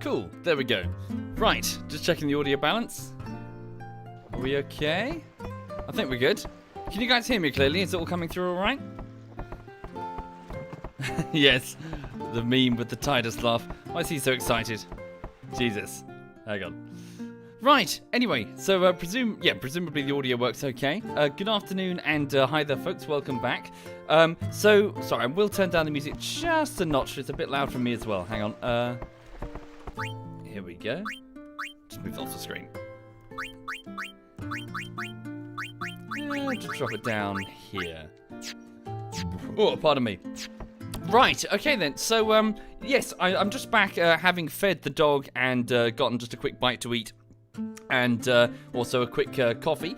Cool, there we go. Right, just checking the audio balance. Are we okay? I think we're good. Can you guys hear me clearly? Is it all coming through alright? Yes, the meme with the Titus laugh. Why is he so excited? Jesus. Hang on. Right, anyway, so presumably the audio works okay. Good afternoon and hi there folks, welcome back. Sorry, I will turn down the music just a notch, it's a bit loud for me as well. Hang on, here we go. Just move off the screen. Just drop it down here. Oh, pardon me. Right, okay then, so yes, I'm just back having fed the dog and gotten just a quick bite to eat. And also a quick coffee.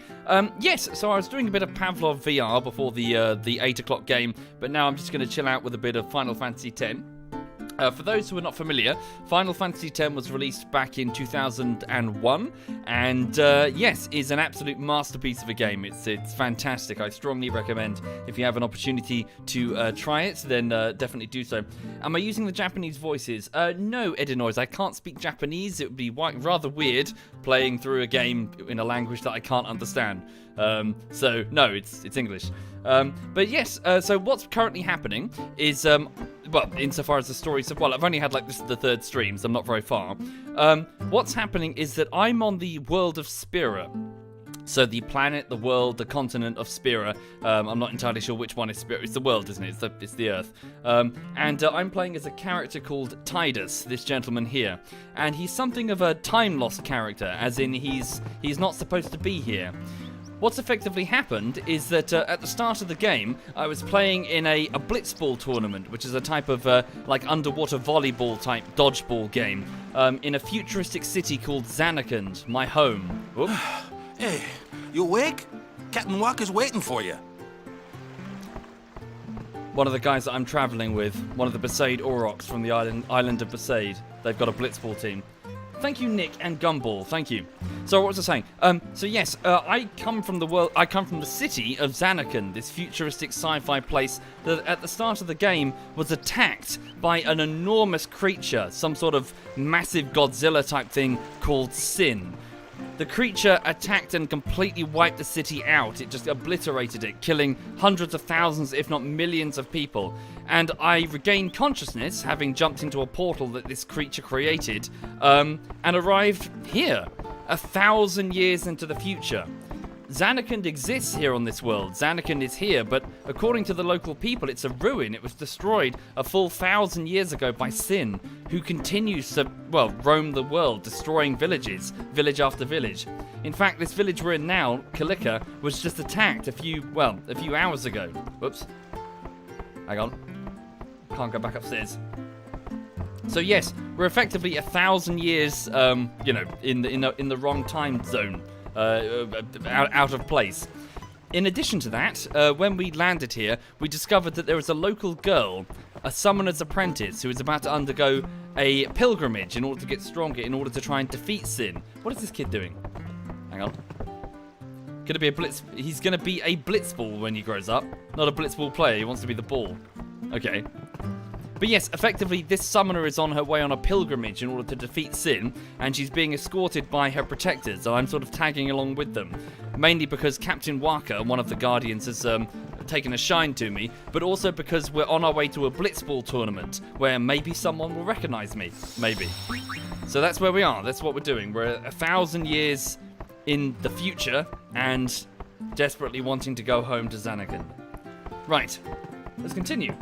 Yes, so I was doing a bit of Pavlov VR before the 8 o'clock game, but now I'm just going to chill out with a bit of Final Fantasy X. For those who are not familiar, Final Fantasy X was released back in 2001, and yes, is an absolute masterpiece of a game. It's fantastic. I strongly recommend if you have an opportunity to try it, then definitely do so. Am I using the Japanese voices? No, Edinoise, I can't speak Japanese. It would be rather weird playing through a game in a language that I can't understand. So no, it's English. But yes, so what's currently happening is, well, insofar as the story, well, I've only had like this is the third stream, so I'm not very far. What's happening is that I'm on the world of Spira. So the planet, the world, the continent of Spira. I'm not entirely sure which one is Spira. It's the world, isn't it? It's the Earth. And I'm playing as a character called Titus, this gentleman here. And he's something of a time-lost character, as in he's not supposed to be here. What's effectively happened is that at the start of the game, I was playing in a blitzball tournament, which is a type of like underwater volleyball type dodgeball game, in a futuristic city called Zanarkand, my home. Hey, you awake? Captain Walker's waiting for you. One of the guys that I'm traveling with, one of the Besaid Aurochs from the island of Besaid. They've got a blitzball team. Thank you, Nick and Gumball. Thank you. So what was I saying? So yes, I come from the city of Zanarkand, this futuristic sci-fi place that at the start of the game was attacked by an enormous creature, some sort of massive Godzilla type thing called Sin. The creature attacked and completely wiped the city out. It just obliterated it, killing hundreds of thousands, if not millions of people. And I regained consciousness, having jumped into a portal that this creature created, and arrived here, 1,000 years into the future. Zanarkand exists here on this world. Zanarkand is here, but according to the local people, it's a ruin. It was destroyed a full 1,000 years ago by Sin, who continues to, well, roam the world, destroying villages, village after village. In fact, this village we're in now, Kalika, was just attacked a few hours ago. Whoops. Hang on. Can't go back upstairs. So yes, we're effectively 1,000 years, in the wrong time zone. Out of place. In addition to that, when we landed here, we discovered that there was a local girl, a summoner's apprentice, who is about to undergo a pilgrimage in order to get stronger, in order to try and defeat Sin. What is this kid doing? Hang on. He's gonna be a blitzball when he grows up. Not a blitzball player, he wants to be the ball. Okay. But yes, effectively, this summoner is on her way on a pilgrimage in order to defeat Sin, and she's being escorted by her protectors, so I'm sort of tagging along with them. Mainly because Captain Walker, one of the Guardians, has taken a shine to me, but also because we're on our way to a blitzball tournament, where maybe someone will recognize me. Maybe. So that's where we are, that's what we're doing. We're 1,000 years in the future, and desperately wanting to go home to Zanarkand. Right, let's continue.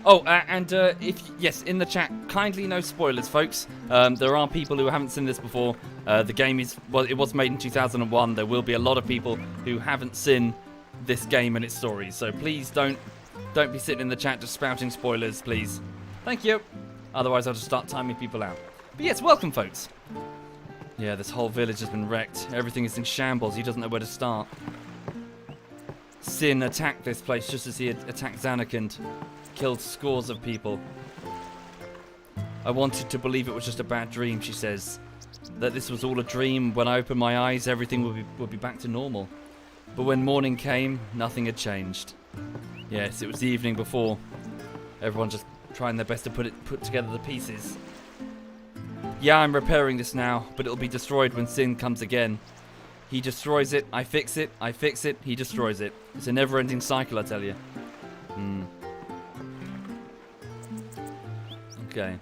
Oh, yes, in the chat, kindly no spoilers, folks. There are people who haven't seen this before. The game it was made in 2001. There will be a lot of people who haven't seen this game and its story. So please don't be sitting in the chat just spouting spoilers, please. Thank you. Otherwise, I'll just start timing people out. But yes, welcome, folks. Yeah, this whole village has been wrecked. Everything is in shambles. He doesn't know where to start. Sin attacked this place just as he had attacked Zanarkand. Killed scores of people. I wanted to believe it was just a bad dream, she says. That this was all a dream. When I opened my eyes, everything would be back to normal. But when morning came, nothing had changed. Yes, it was the evening before. Everyone just trying their best to put together the pieces. Yeah, I'm repairing this now, but it'll be destroyed when Sin comes again. He destroys it, I fix it, I fix it, he destroys it. It's a never-ending cycle, I tell you. Okay.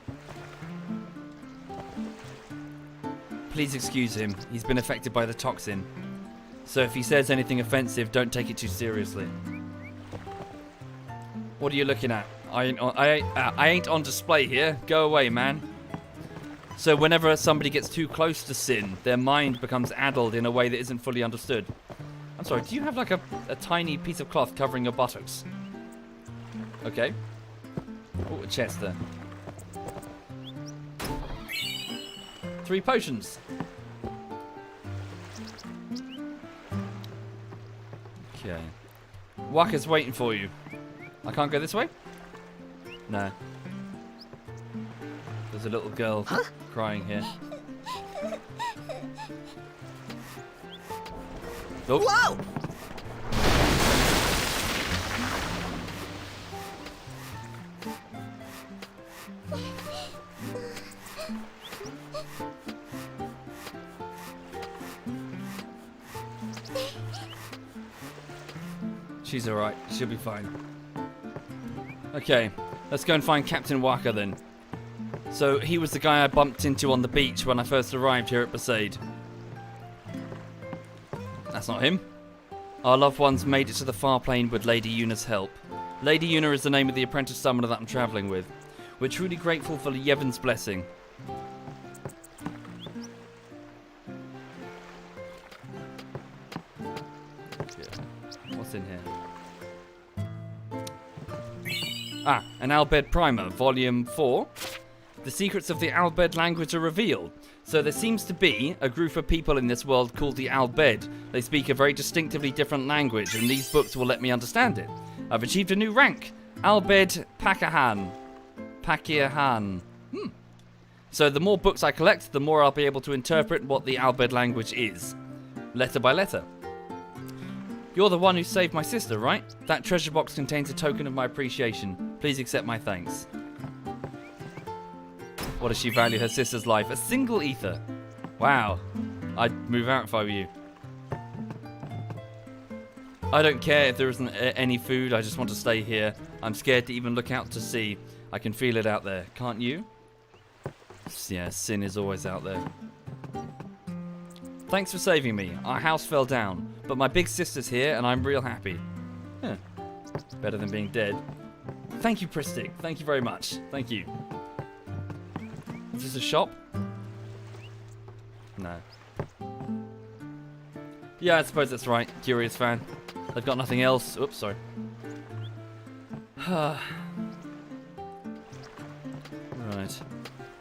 Please excuse him. He's been affected by the toxin. So if he says anything offensive, don't take it too seriously. What are you looking at? I ain't on display here. Go away, man. So whenever somebody gets too close to Sin, their mind becomes addled in a way that isn't fully understood. I'm sorry, do you have like a tiny piece of cloth covering your buttocks? Okay. Oh, a chest there. 3 potions. Okay. Waka's waiting for you. I can't go this way? No. There's a little girl crying here. Oh. Whoa! She's alright. She'll be fine. Okay, let's go and find Captain Waka then. So, he was the guy I bumped into on the beach when I first arrived here at Besaid. That's not him. Our loved ones made it to the far plane with Lady Yuna's help. Lady Yuna is the name of the apprentice summoner that I'm travelling with. We're truly grateful for Yevon's blessing. What's in here? Ah, an Albed Primer, Volume 4. The secrets of the Albed language are revealed. So there seems to be a group of people in this world called the Albed. They speak a very distinctively different language, and these books will let me understand it. I've achieved a new rank. Albed Pakahan. Pakiahan. So the more books I collect, the more I'll be able to interpret what the Albed language is. Letter by letter. You're the one who saved my sister, right? That treasure box contains a token of my appreciation. Please accept my thanks. What does she value her sister's life? A single ether. Wow. I'd move out if I were you. I don't care if there isn't any food. I just want to stay here. I'm scared to even look out to sea. I can feel it out there. Can't you? Yeah, Sin is always out there. Thanks for saving me. Our house fell down, but my big sister's here and I'm real happy. Huh. Better than being dead. Thank you, Pristic. Thank you very much. Thank you. Is this a shop? No. Yeah, I suppose that's right. Curious fan. They've got nothing else. Oops, sorry. Right.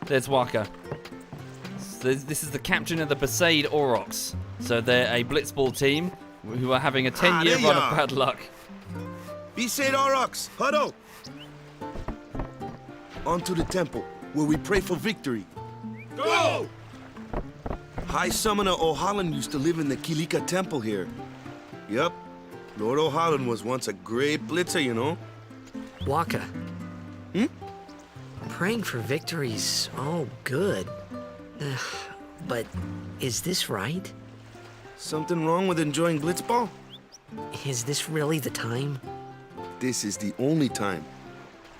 There's Waka. This is the captain of the Besaid Aurochs. So they're a blitzball team who are having a 10-year run of bad luck. Besaid Aurochs, huddle! On to the temple, where we pray for victory. Go! High Summoner O'Holland used to live in the Kilika Temple here. Yup, Lord O'Holland was once a great blitzer, you know. Waka. Praying for victories, oh, good. But is this right? Something wrong with enjoying blitzball? Is this really the time? This is the only time.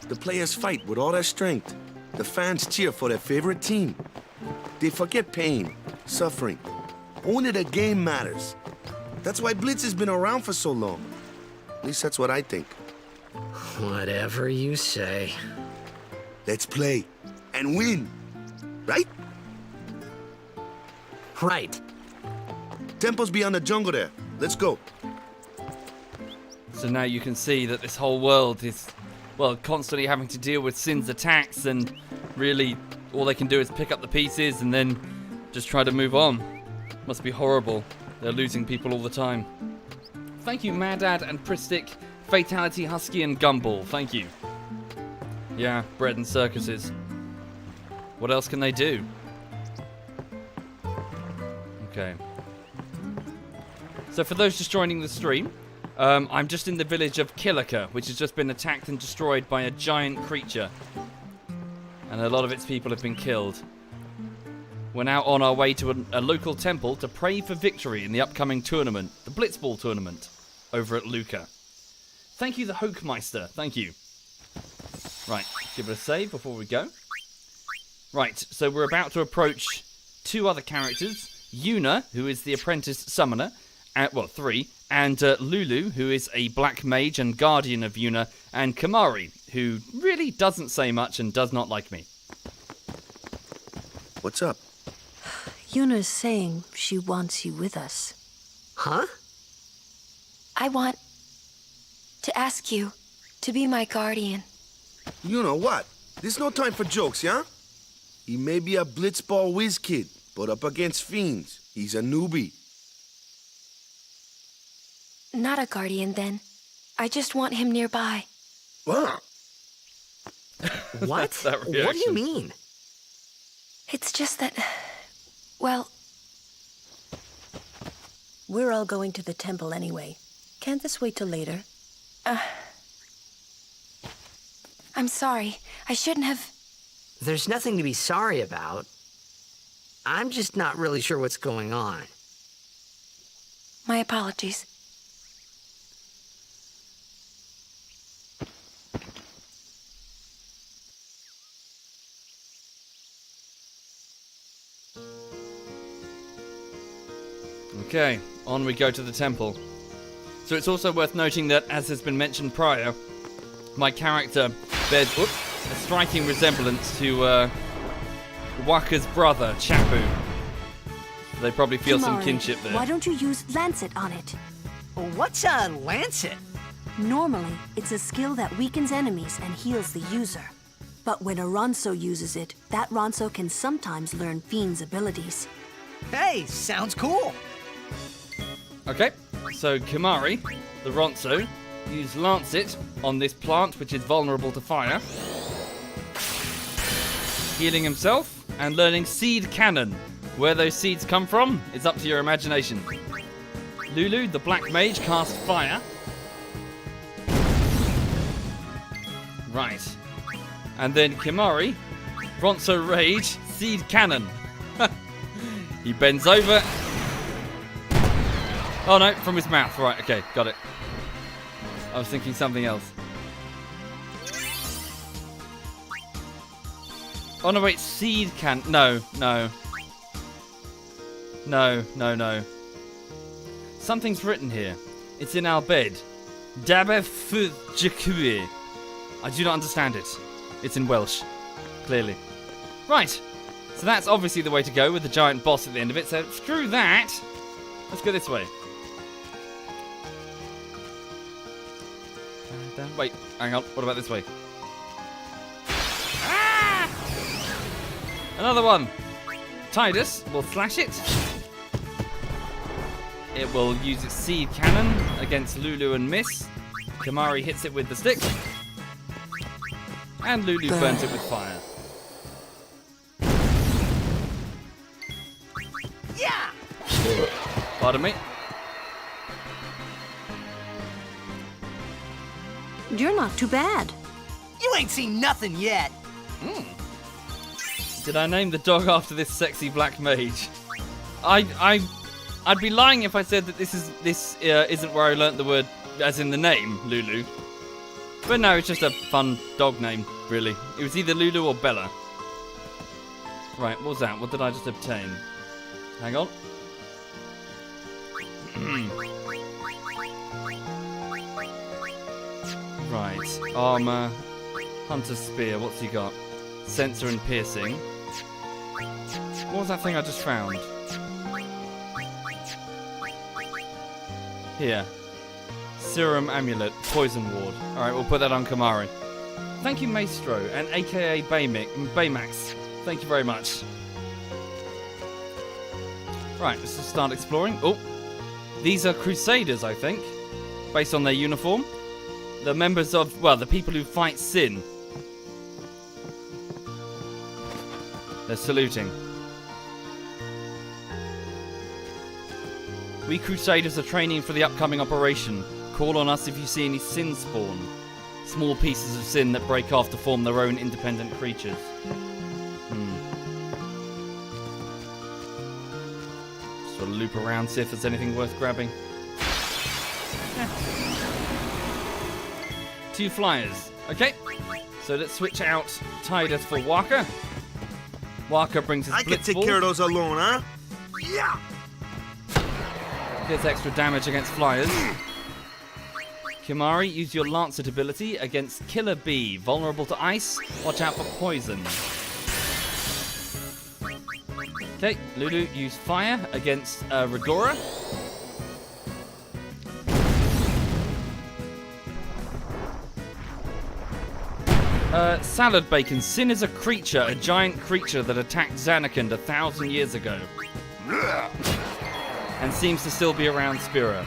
The players fight with all their strength. The fans cheer for their favorite team. They forget pain, suffering. Only the game matters. That's why Blitz has been around for so long. At least that's what I think. Whatever you say. Let's play and win, right? Right. Temple's beyond the jungle there. Let's go. So now you can see that this whole world is, well, constantly having to deal with Sin's attacks, and really all they can do is pick up the pieces and then just try to move on. Must be horrible. They're losing people all the time. Thank you, Madad and Pristic, Fatality, Husky, and Gumball. Thank you. Yeah, bread and circuses. What else can they do? Okay. So for those just joining the stream, I'm just in the village of Kilika, which has just been attacked and destroyed by a giant creature. And a lot of its people have been killed. We're now on our way to a local temple to pray for victory in the upcoming tournament, the Blitzball tournament, over at Luca. Thank you, the Hochmeister. Thank you. Right, give it a save before we go. Right, so we're about to approach 2 other characters. Yuna, who is the apprentice summoner, 3, and Lulu, who is a black mage and guardian of Yuna, and Kamari, who really doesn't say much and does not like me. What's up? Yuna's saying she wants you with us. Huh? I want to ask you to be my guardian. You know what? There's no time for jokes, yeah? He may be a blitzball whiz kid, but up against fiends, he's a newbie. Not a guardian, then. I just want him nearby. What? What? That What do you reaction. mean? It's just that... Well, We're all going to the temple anyway. Can't this wait till later? I'm sorry. I shouldn't have... There's nothing to be sorry about. I'm just not really sure what's going on. My apologies. Okay, on we go to the temple. So it's also worth noting that, as has been mentioned prior, my character bears a striking resemblance to Waka's brother, Chapu. They probably feel some Kimari, kinship there. Why don't you use Lancet on it? What's a lancet? Normally, it's a skill that weakens enemies and heals the user. But when a Ronso uses it, that Ronso can sometimes learn Fiend's abilities. Hey, sounds cool. Okay, so Kimari, the Ronso, use Lancet on this plant which is vulnerable to fire, healing himself and learning Seed Cannon. Where those seeds come from is up to your imagination. Lulu, the Black Mage, casts fire. Right. And then Kimari, Ronso Rage, Seed Cannon. He bends over. Oh no, from his mouth. Right, okay, got it. I was thinking something else. Oh no, wait, Seed Cannon. No. Something's written here. It's in our bed. Dabe Jakue. I do not understand it. It's in Welsh. Clearly. Right. So that's obviously the way to go with the giant boss at the end of it. So screw that. Let's go this way. Wait, hang on. What about this way? Ah! Another one. Tidus will slash it. It will use its Seed Cannon against Lulu and miss. Kamari hits it with the stick. And Lulu burns it with fire. Yeah! Pardon me. You're not too bad. You ain't seen nothing yet. Did I name the dog after this sexy black mage? I'd be lying if I said that this isn't where I learnt the word as in the name, Lulu. But no, it's just a fun dog name, really. It was either Lulu or Bella. Right, what was that? What did I just obtain? Hang on. Right, armor, hunter's spear, what's he got? Sensor and piercing. What was that thing I just found? Here. Serum amulet, poison ward. Alright, we'll put that on Kamari. Thank you, Maestro, and aka Baymax. Thank you very much. Right, let's just start exploring. Oh, these are Crusaders, I think, based on their uniform. The members of, well, the people who fight sin. They're saluting. We Crusaders are training for the upcoming operation. Call on us if you see any sin spawn. small pieces of sin that break off to form their own independent creatures. Sort of loop around, see if there's anything worth grabbing. Two flyers. Okay. So let's switch out Tidus for Waka. Waka brings his I can take Blitzball. care of those alone, huh? Yeah! Gets extra damage against flyers. Kimari, use your Lancet ability against Killer Bee. Vulnerable to ice. Watch out for poison. Okay, Lulu, use fire against Redora. Salad Bacon. Sin is a creature, a giant creature that attacked Zanarkand 1,000 years ago. And seems to still be around Spira.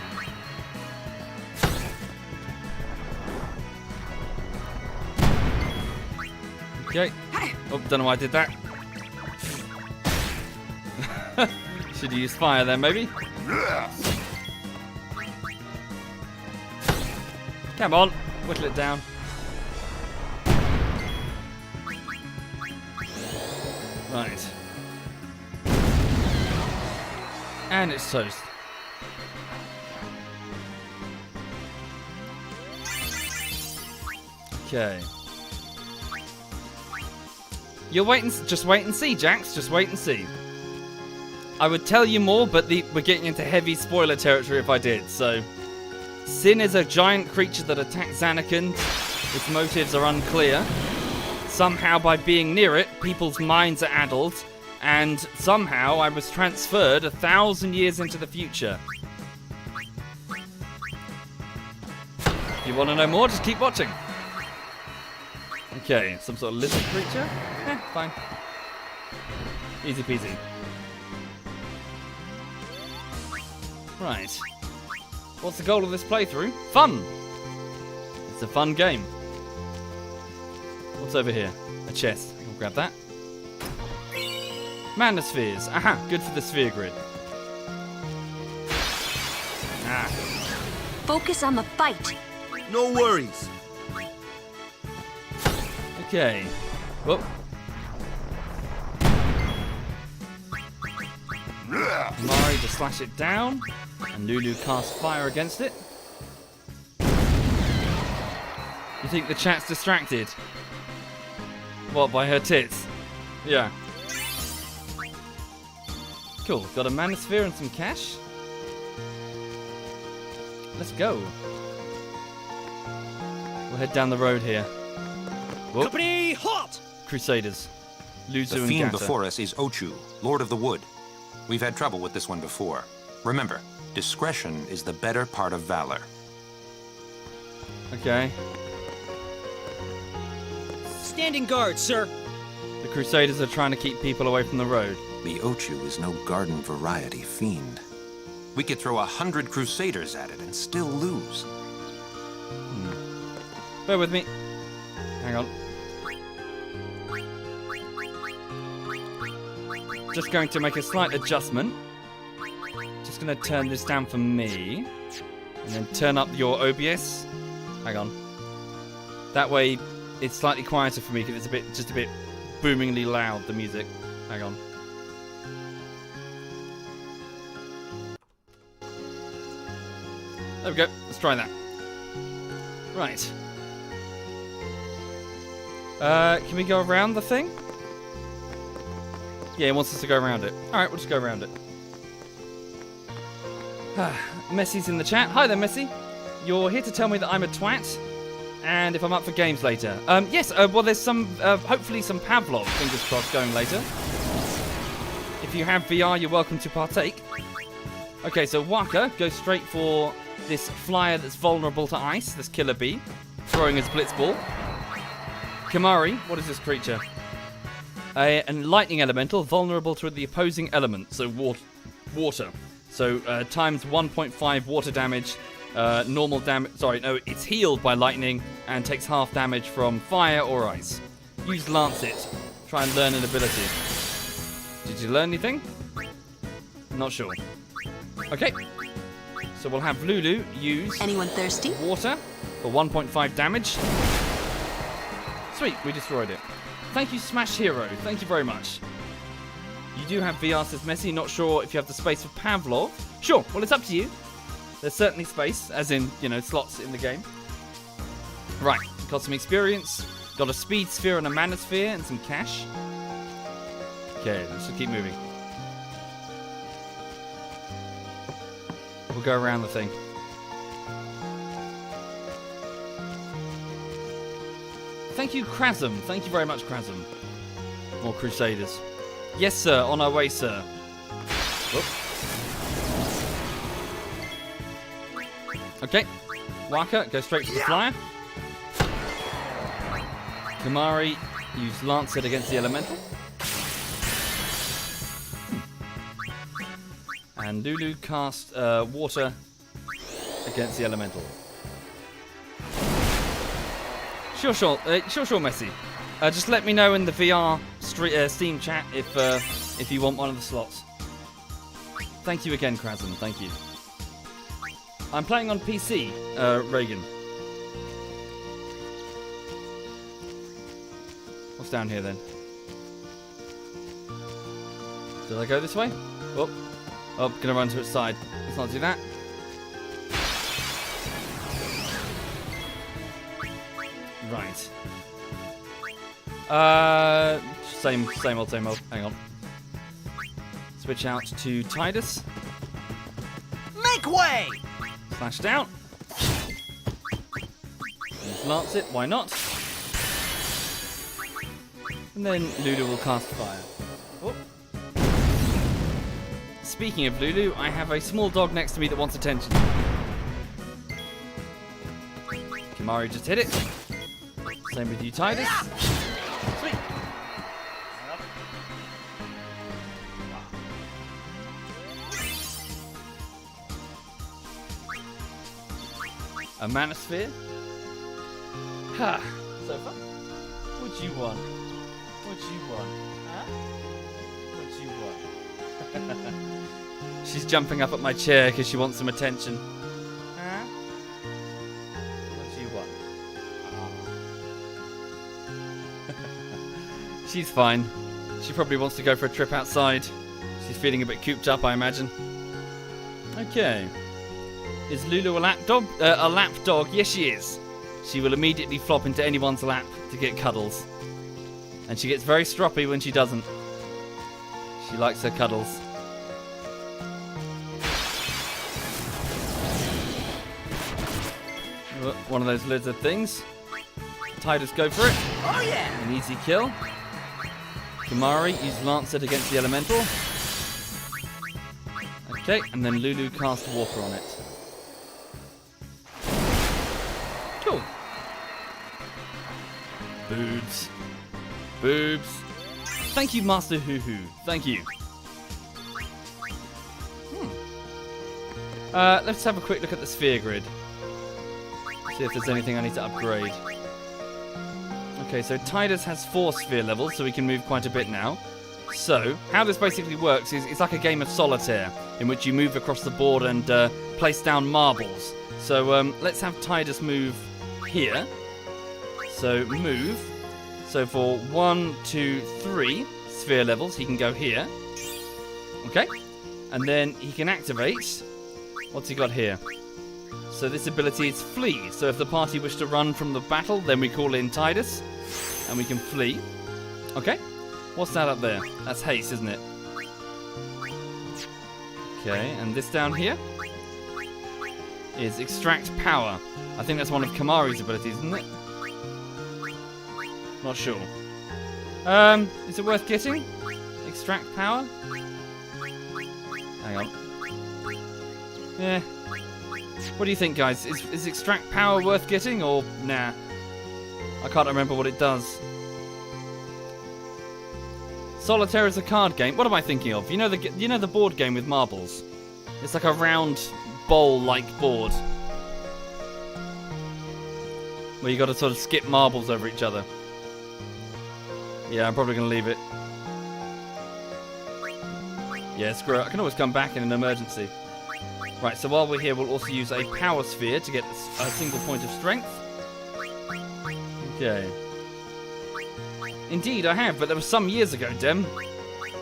Okay. Oh, don't know why I did that. Should have used fire then, maybe? Come on, whittle it down. Right. And it's toast. Okay. You're waiting. Just wait and see, Jax. Just wait and see. I would tell you more, but we're getting into heavy spoiler territory if I did. So, Sin is a giant creature that attacked Zanarkand. Its motives are unclear. Somehow, by being near it, people's minds are addled, and somehow I was transferred 1,000 years into the future. If you want to know more, just keep watching. Okay, some sort of lizard creature? Fine. Easy peasy. Right. What's the goal of this playthrough? Fun! It's a fun game. What's over here? A chest. I'll grab that. Manospheres. Aha, good for the sphere grid. Ah. Focus on the fight. No worries. Okay. Whoop. Mari to slash it down. And Lulu casts fire against it. You think the chat's distracted? What, by her tits? Yeah. Cool, got a manosphere and some cash. Let's go. We'll head down the road here. Whoop. Company halt! Crusaders. Luzu The and fiend Gata. before us is Ochu, Lord of the Wood. We've had trouble with this one before. Remember, discretion is the better part of valor. Okay. Standing guard, sir. The Crusaders are trying to keep people away from the road. The Ochu is no garden variety fiend. We could throw 100 Crusaders at it and still lose. Bear with me. Hang on. Just going to make a slight adjustment. Just going to turn this down for me. And then turn up your OBS. Hang on. That way it's slightly quieter for me because it's just a bit boomingly loud, the music. Hang on. There we go. Let's try that. Right. Can we go around the thing? Yeah, it wants us to go around it. Alright, we'll just go around it. Messy's in the chat. Hi there, Messy. You're here to tell me that I'm a twat, and if I'm up for games later. Yes, well, there's some, hopefully some Pavlov, fingers crossed, going later. If you have VR, you're welcome to partake. Okay, so Waka goes straight for this flyer that's vulnerable to ice, this Killer Bee, throwing his Blitzball. Kimari, what is this creature? A lightning elemental, vulnerable to the opposing element, so water. So times 1.5 water damage, normal damage. Sorry, no, it's healed by lightning and takes half damage from fire or ice. Use Lancet. Try and learn an ability. Did you learn anything? Not sure. Okay. So we'll have Lulu use Anyone thirsty? water for 1.5 damage. Sweet, we destroyed it. Thank you, Smash Hero. Thank you very much. You do have VR, says Messi. Not sure if you have the space for Pavlov. Sure, well, it's up to you. There's certainly space, as in, you know, slots in the game. Right, got some experience. Got a speed sphere and a mana sphere and some cash. Okay, let's just keep moving. We'll go around the thing. Thank you, Krasm. Thank you very much, Krasm. More Crusaders. Yes, sir. On our way, sir. Whoop. Okay. Waka, go straight for the flyer. Kamari, use Lancet against the Elemental. And Lulu cast Water against the Elemental. Sure, Messi. Just let me know in the VR Steam chat if you want one of the slots. Thank you again, Krasm. Thank you. I'm playing on PC, Reagan. What's down here then? Did I go this way? Oh, gonna run to its side. Let's not do that. Right. Same old. Hang on. Switch out to Tidus. Make way! Slash down. Lance it, why not? And then Lulu will cast fire. Oh. Speaking of Lulu, I have a small dog next to me that wants attention. Kimari just hit it. Same with you, Tidus. Sweet. A mana sphere. Ha! So far. What you want? What you want? Huh? What you want? She's jumping up at my chair because she wants some attention. Huh? What you want? She's fine. She probably wants to go for a trip outside. She's feeling a bit cooped up, I imagine. Okay. Is Lulu a lap dog? A lap dog? Yes, she is. She will immediately flop into anyone's lap to get cuddles. And she gets very stroppy when she doesn't. She likes her cuddles. One of those lizard things. Tidus, go for it. Oh yeah! An easy kill. Kamari, use Lancet against the Elemental. Okay, and then Lulu cast Water on it. Cool. Boobs. Boobs. Thank you, Master Hoo Hoo. Thank you. Let's have a quick look at the sphere grid. See if there's anything I need to upgrade. Okay, so Tidus has 4 sphere levels, so we can move quite a bit now. So, how this basically works is it's like a game of solitaire, in which you move across the board and place down marbles. So, let's have Tidus move here. So, move. So, for 1, 2, 3 sphere levels, he can go here. Okay. And then he can activate. What's he got here? So this ability is flee. So if the party wish to run from the battle, then we call in Tidus, and we can flee. Okay. What's that up there? That's haste, isn't it? Okay, and this down here is extract power. I think that's one of Kamari's abilities, isn't it? Not sure. Is it worth getting? Extract power? Hang on. Yeah. What do you think, guys? Is extract power worth getting, or nah? I can't remember what it does. Solitaire is a card game. What am I thinking of? You know the board game with marbles? It's like a round bowl-like board where you got to sort of skip marbles over each other. Yeah, I'm probably going to leave it. Yeah, screw it. I can always come back in an emergency. Right, so while we're here, we'll also use a power sphere to get a single point of strength. Okay. Indeed, I have, but that was some years ago, Dem.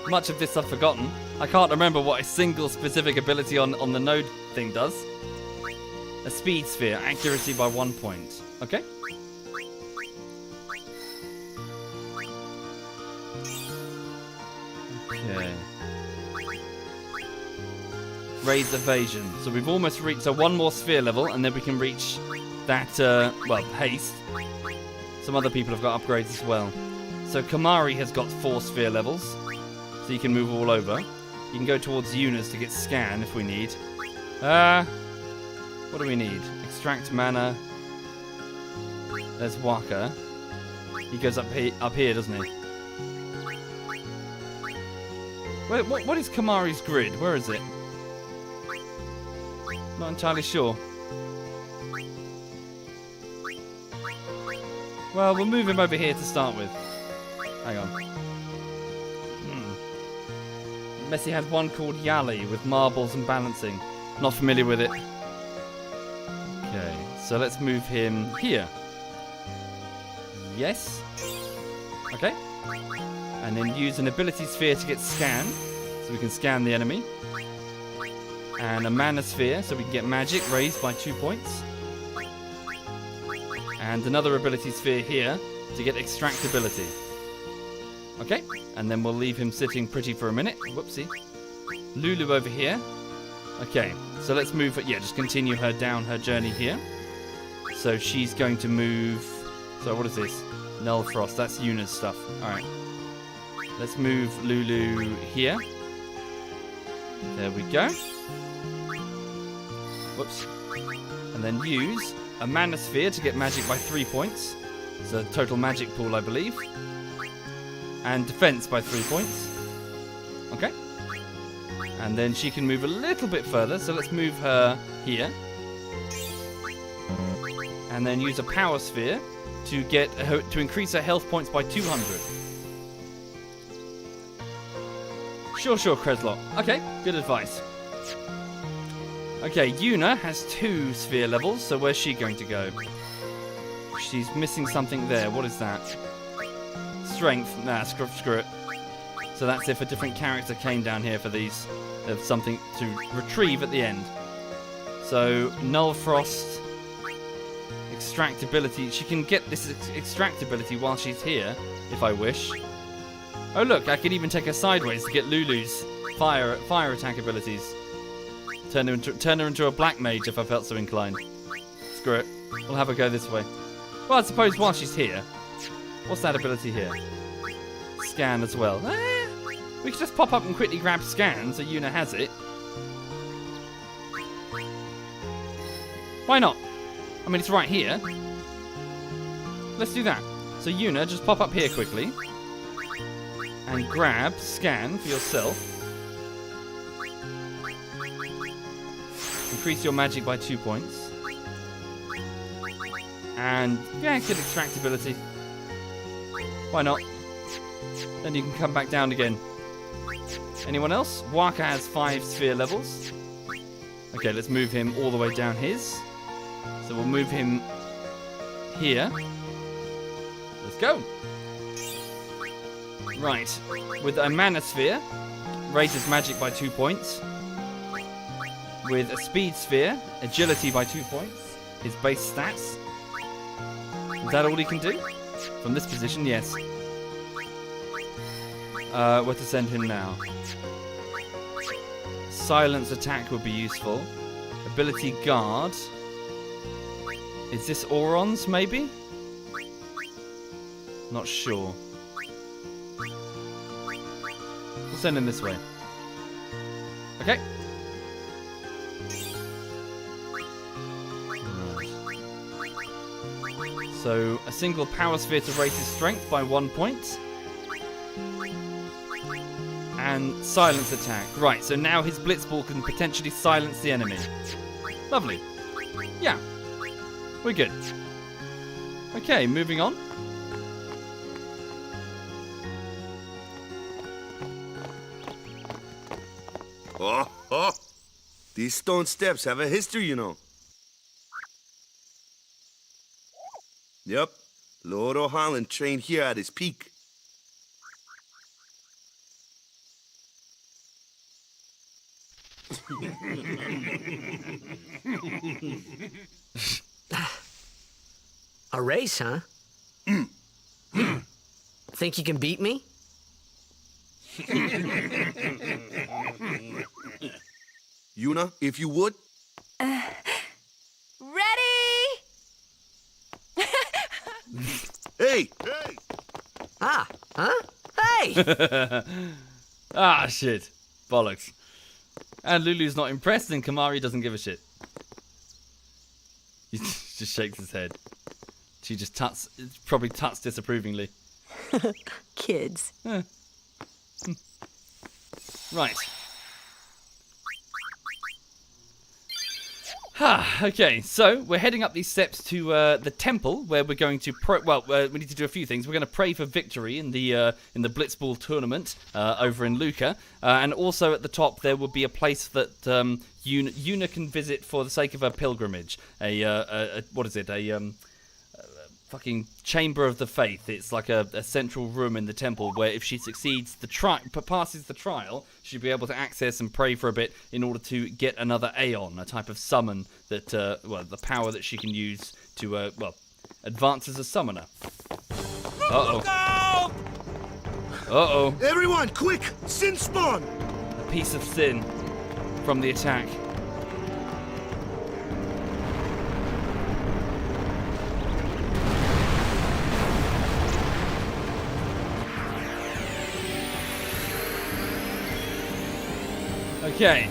Much of this I've forgotten. I can't remember what a single specific ability on the node thing does. A speed sphere, accuracy by 1 point. Okay. Okay. Raise evasion. So we've almost reached, so one more sphere level, and then we can reach that, well, haste. Some other people have got upgrades as well. So Kamari has got 4 sphere levels, so you can move all over. You can go towards Yuna's to get scan if we need. What do we need? Extract mana. There's Waka. He goes up here, doesn't he? Wait, what is Kamari's grid? Where is it? Not entirely sure. Well, we'll move him over here to start with. Hang on. Messi had one called Yali with marbles and balancing. Not familiar with it. Okay, so let's move him here. Yes. Okay. And then use an ability sphere to get scan, so we can scan the enemy. And a mana sphere, so we can get magic raised by 2 points. And another ability sphere here to get extractability. Okay, and then we'll leave him sitting pretty for a minute. Whoopsie. Lulu over here. Okay, so let's move, yeah, just continue her down her journey here. So she's going to move, so what is this? Null Frost, that's Yuna's stuff. Alright. Let's move Lulu here. There we go. Whoops. And then use a mana sphere to get magic by 3 points. It's a total magic pool, I believe. And defense by 3 points. Okay. And then she can move a little bit further, so let's move her here. And then use a power sphere to get her, to increase her health points by 200. Sure, Kreslot. Okay, good advice. Okay, Yuna has 2 sphere levels, so where's she going to go? She's missing something there. What is that? Strength. Nah, screw it. So that's if a different character came down here for these. There's something to retrieve at the end. So, Null Frost. Extractability. She can get this extractability while she's here, if I wish. Oh look, I can even take her sideways to get Lulu's fire attack abilities. Turn her into a black mage if I felt so inclined. Screw it. We'll have her go this way. Well, I suppose while she's here. What's that ability here? Scan as well. We could just pop up and quickly grab scan so Yuna has it. Why not? I mean, it's right here. Let's do that. So Yuna, just pop up here quickly. And grab scan for yourself. Increase your magic by 2 points. And yeah, get extractability. Why not? Then you can come back down again. Anyone else? Waka has 5 sphere levels. Okay, let's move him all the way down his. So we'll move him here. Let's go. Right. With a mana sphere, raises magic by 2 points. With a speed sphere, agility by 2 points. His base stats. Is that all he can do? From this position, yes. Where to send him now? Silence attack would be useful. Ability guard. Is this Auron's, maybe? Not sure. We'll send him this way. Okay. Right. So, a single power sphere to raise his strength by 1 point. And silence attack. Right, so now his Blitzball can potentially silence the enemy. Lovely. Yeah. We're good. Okay, moving on. Oh. These stone steps have a history, you know. Yep. Lord O'Holland trained here at his peak. A race, huh? Think you can beat me? Yuna, if you would. Ready? Hey! Ah, huh? Hey! Ah, shit. Bollocks. And Lulu's not impressed, and Kamari doesn't give a shit. He just shakes his head. She just probably tuts disapprovingly. Kids. Right. Okay, so we're heading up these steps to the temple where we're going to we need to do a few things. We're going to pray for victory in the Blitzball tournament over in Lucca, and also at the top there will be a place that Yuna can visit for the sake of her pilgrimage. What is it? A fucking chamber of the faith. It's like a central room in the temple where if she succeeds passes the trial, she'll be able to access and pray for a bit in order to get another Aeon, a type of summon that, the power that she can use to, advance as a summoner. Uh-oh. Uh-oh. Everyone, quick! Sin spawn! A piece of sin from the attack. Okay,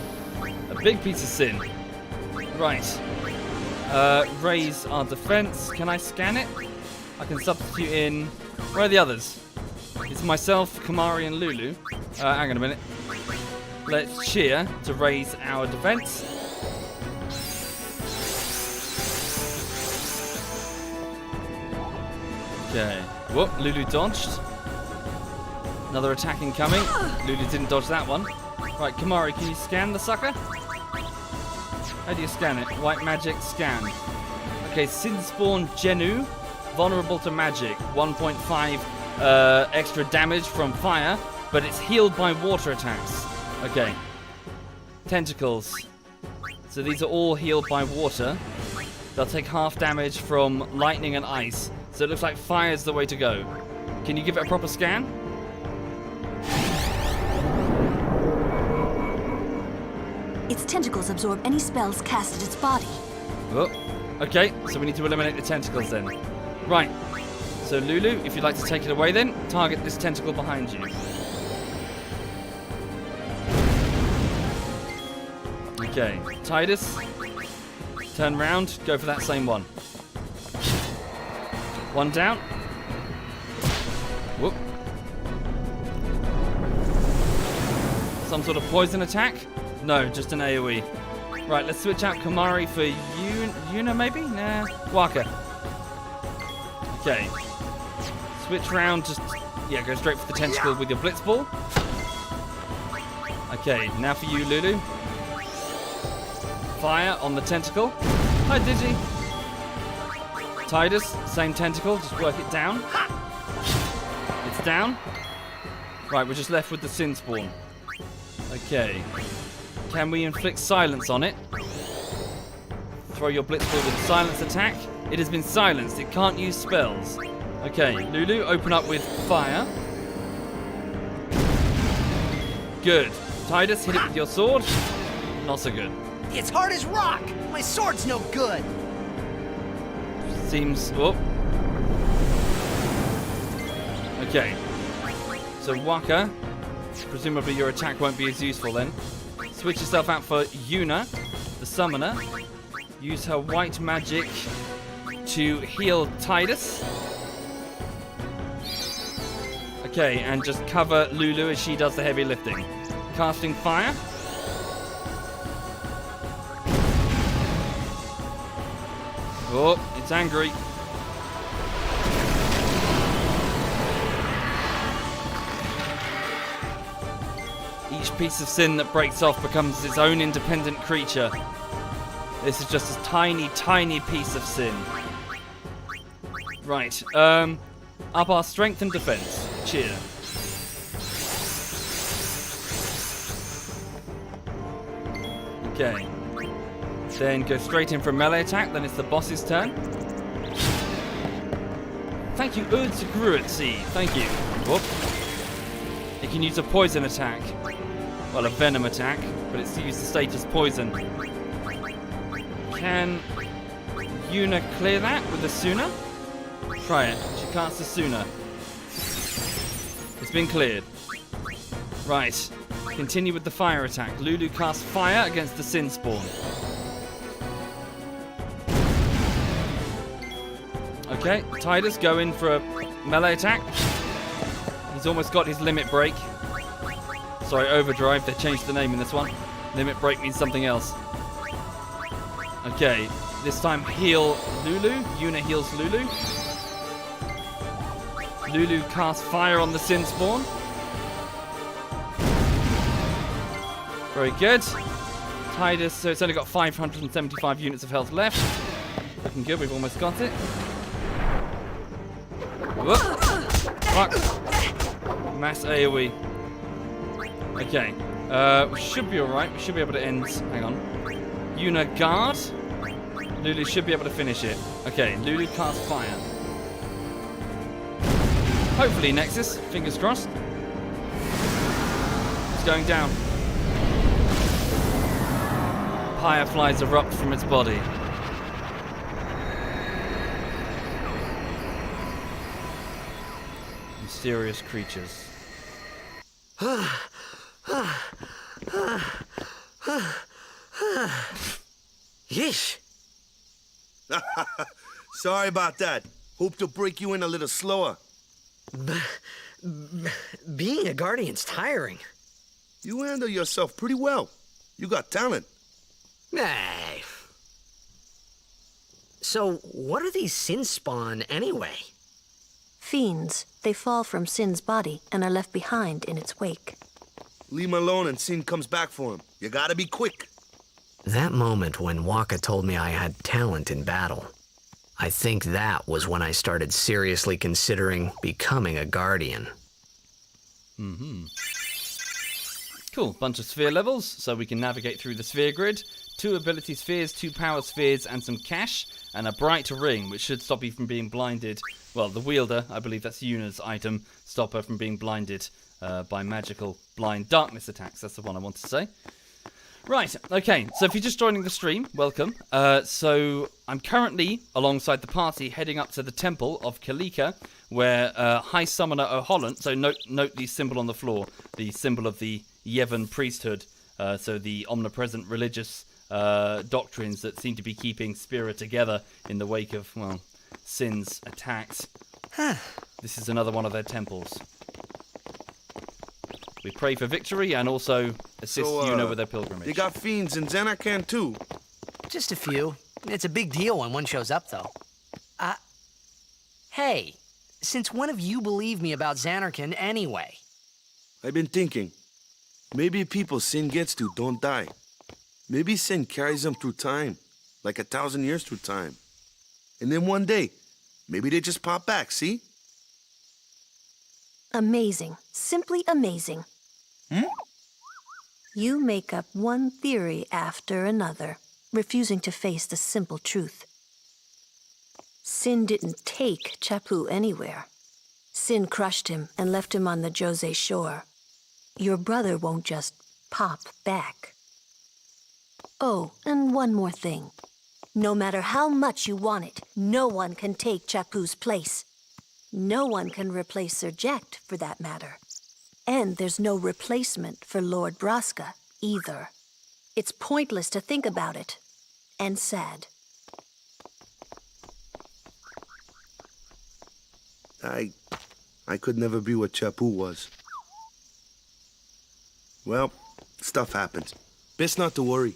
a big piece of sin. Right. Raise our defense. Can I scan it? I can substitute in... Where are the others? It's myself, Kamari, and Lulu. Hang on a minute. Let's cheer to raise our defense. Okay. Whoop, Lulu dodged. Another attack incoming. Lulu didn't dodge that one. Right, Kamari, can you scan the sucker? How do you scan it? White magic, scan. Okay, Sin Spawn Genu, vulnerable to magic. 1.5 extra damage from fire, but it's healed by water attacks. Okay. Tentacles. So these are all healed by water. They'll take half damage from lightning and ice. So it looks like fire's the way to go. Can you give it a proper scan? Its tentacles absorb any spells cast at its body. Oh, okay, so we need to eliminate the tentacles then. Right, so Lulu, if you'd like to take it away then, target this tentacle behind you. Okay, Titus, turn round, go for that same one. One down. Whoop. Some sort of poison attack? No, just an AoE. Right, let's switch out Kamari for Yuna maybe? Nah, Waka. Okay. Switch round, go straight for the tentacle with your Blitzball. Okay, now for you, Lulu. Fire on the tentacle. Hi, Digi. Titus, same tentacle, just work it down. It's down. Right, we're just left with the Sin Spawn. Okay. Can we inflict silence on it? Throw your Blitzball with a silence attack. It has been silenced. It can't use spells. Okay, Lulu, open up with fire. Good. Titus, hit it with your sword. Not so good. It's hard as rock. My sword's no good. Seems... Oh. Okay. So Waka, presumably your attack won't be as useful then. Switch yourself out for Yuna, the summoner. Use her white magic to heal Titus. Okay, and just cover Lulu as she does the heavy lifting. Casting fire. Oh, it's angry. Each piece of sin that breaks off becomes its own independent creature. This is just a tiny, tiny piece of sin. Right, up our strength and defense. Cheer. Okay. Then go straight in for a melee attack, then it's the boss's turn. Thank you, Urzgrutzi. Thank you. Whoop. It can use a poison attack. Well, a venom attack, but it's used the status poison. Can Yuna clear that with a Suna? Try it. She casts a Suna. It's been cleared. Right. Continue with the fire attack. Lulu casts fire against the Sin Spawn. Okay, Tidus go in for a melee attack. He's almost got his limit break. Sorry, overdrive. They changed the name in this one. Limit break means something else. Okay, this time heal Lulu. Yuna heals Lulu. Lulu casts fire on the Sin Spawn. Very good. Tidus, so it's only got 575 units of health left. Looking good, we've almost got it. Whoop. Fuck. Mass AoE. Okay. We should be alright. We should be able to end. Hang on. Yuna guard. Lulu should be able to finish it. Okay, Lulu casts fire. Hopefully Nexus. Fingers crossed. It's going down. Fireflies erupt from its body. Mysterious creatures. Yeesh. Sorry about that. Hope to break you in a little slower. Being a guardian's tiring. You handle yourself pretty well. You got talent. Hey. So, what are these Sin Spawn anyway? Fiends. They fall from Sin's body and are left behind in its wake. Leave him alone and Sin comes back for him. You gotta be quick. That moment when Waka told me I had talent in battle, I think that was when I started seriously considering becoming a guardian. Cool. Bunch of sphere levels, so we can navigate through the sphere grid. 2 ability spheres, 2 power spheres, and some cash, and a bright ring, which should stop you from being blinded. Well, the wielder, I believe that's Yuna's item, stop her from being blinded by magical blind darkness attacks. That's the one I want to say. Right, okay, so if you're just joining the stream, welcome. So I'm currently, alongside the party, heading up to the Temple of Kalika, where High Summoner O'Holland, so note the symbol on the floor, the symbol of the Yevon priesthood, so the omnipresent religious doctrines that seem to be keeping Spira together in the wake of, well, Sin's attacks. This is another one of their temples. We pray for victory and also assist Yuna with their pilgrimage. They got fiends in Xanarkand too. Just a few. It's a big deal when one shows up, though. Hey, since when have you believed me about Xanarkand anyway? I've been thinking. Maybe people Sin gets to don't die. Maybe Sin carries them through time, like 1,000 years through time. And then one day, maybe they just pop back, see? Amazing. Simply amazing. You make up one theory after another, refusing to face the simple truth. Sin didn't take Chapu anywhere. Sin crushed him and left him on the Jose shore. Your brother won't just pop back. Oh, and one more thing. No matter how much you want it, no one can take Chapu's place. No one can replace Sir Jekt, for that matter. And there's no replacement for Lord Braska, either. It's pointless to think about it. And sad. I could never be what Chapu was. Well, stuff happens. Best not to worry.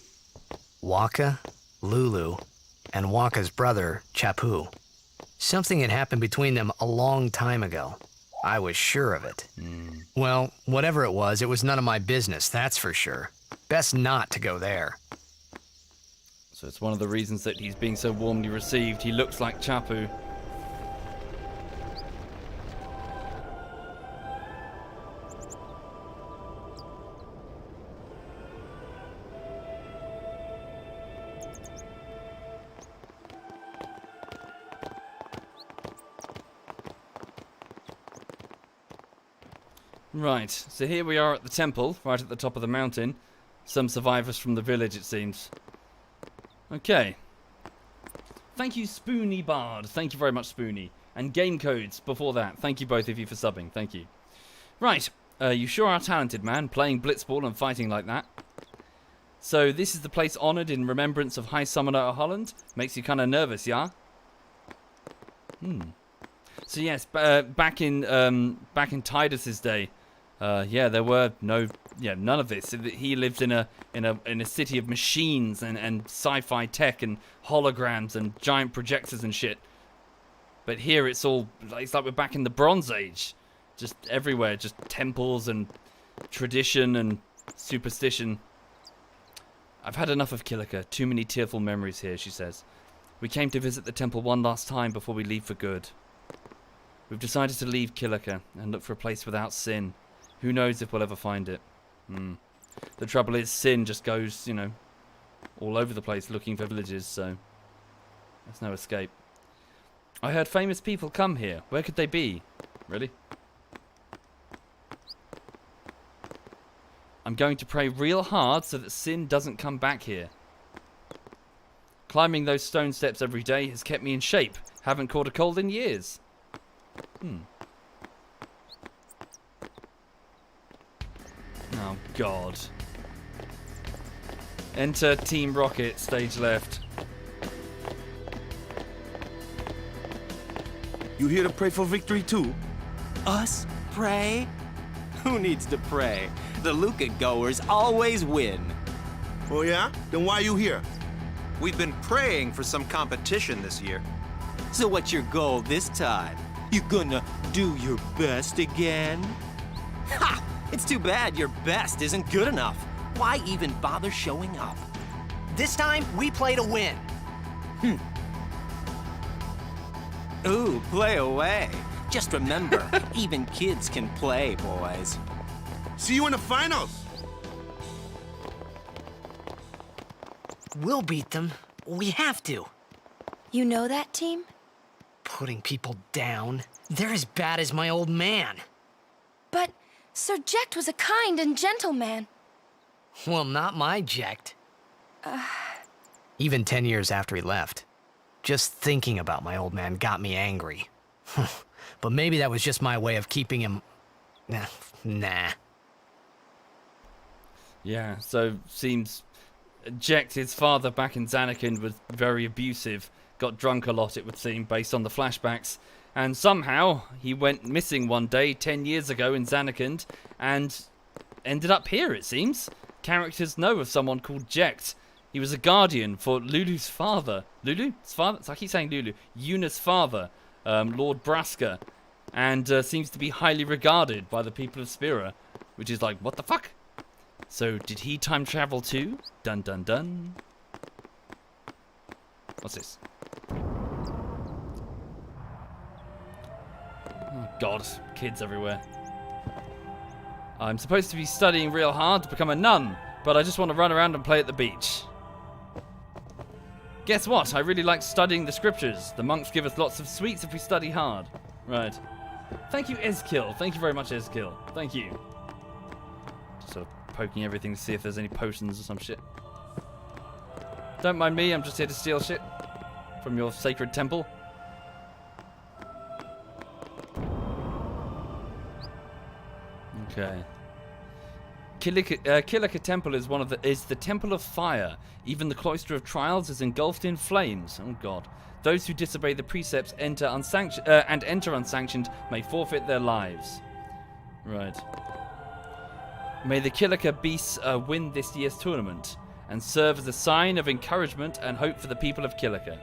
Waka, Lulu, and Waka's brother, Chapu. Something had happened between them a long time ago. I was sure of it. Well, whatever it was none of my business, that's for sure. Best not to go there. So it's one of the reasons that he's being so warmly received. He looks like Chapu. Right, so here we are at the temple, right at the top of the mountain. Some survivors from the village, it seems. Okay. Thank you, Spoony Bard. Thank you very much, Spoony. And Game Codes before that. Thank you both of you for subbing. Thank you. Right, you sure are talented, man, playing blitzball and fighting like that. So this is the place honoured in remembrance of High Summoner Holland. Makes you kind of nervous, yeah? So yes, back in Tidus's day, there were none of this. He lived in a city of machines and sci-fi tech and holograms and giant projectors and shit. But here it's like we're back in the Bronze Age, just everywhere, just temples and tradition and superstition. I've had enough of Kilika. Too many tearful memories here, she says. We came to visit the temple one last time before we leave for good. We've decided to leave Kilika and look for a place without sin. Who knows if we'll ever find it. The trouble is, sin just goes, all over the place looking for villages, so there's no escape. I heard famous people come here. Where could they be? Really? I'm going to pray real hard so that sin doesn't come back here. Climbing those stone steps every day has kept me in shape. Haven't caught a cold in years. Oh, God. Enter Team Rocket, stage left. You here to pray for victory too? Us? Pray? Who needs to pray? The Luca goers always win. Oh yeah? Then why you here? We've been praying for some competition this year. So what's your goal this time? You gonna do your best again? Ha! It's too bad your best isn't good enough. Why even bother showing up? This time, we play to win. Ooh, play away. Just remember, even kids can play, boys. See you in the finals. We'll beat them. We have to. You know that team? Putting people down. They're as bad as my old man. But Sir Jecht was a kind and gentle man. Well, not my Jecht. Even 10 years after he left, just thinking about my old man got me angry. But maybe that was just my way of keeping him... Nah. Yeah, so seems Jecht, his father back in Zanarkand, was very abusive. Got drunk a lot, it would seem, based on the flashbacks. And somehow, he went missing one day 10 years ago in Zanarkand and ended up here, it seems. Characters know of someone called Jecht. He was a guardian for Lulu's father. Lulu's father? So I keep saying Lulu. Yuna's father, Lord Braska. And seems to be highly regarded by the people of Spira. Which is like, what the fuck? So, did he time travel too? Dun dun dun. What's this? Oh God, kids everywhere. I'm supposed to be studying real hard to become a nun, but I just want to run around and play at the beach. Guess what? I really like studying the scriptures. The monks give us lots of sweets if we study hard. Right. Thank you, Ezkill. Thank you very much, Ezkill. Thank you. Just sort of poking everything to see if there's any potions or some shit. Don't mind me, I'm just here to steal shit from your sacred temple. Okay. Kilika Temple is the Temple of Fire. Even the Cloister of Trials is engulfed in flames. Oh God. Those who disobey the precepts enter unsanctioned may forfeit their lives. Right. May the Kilika beasts win this year's tournament and serve as a sign of encouragement and hope for the people of Kilika.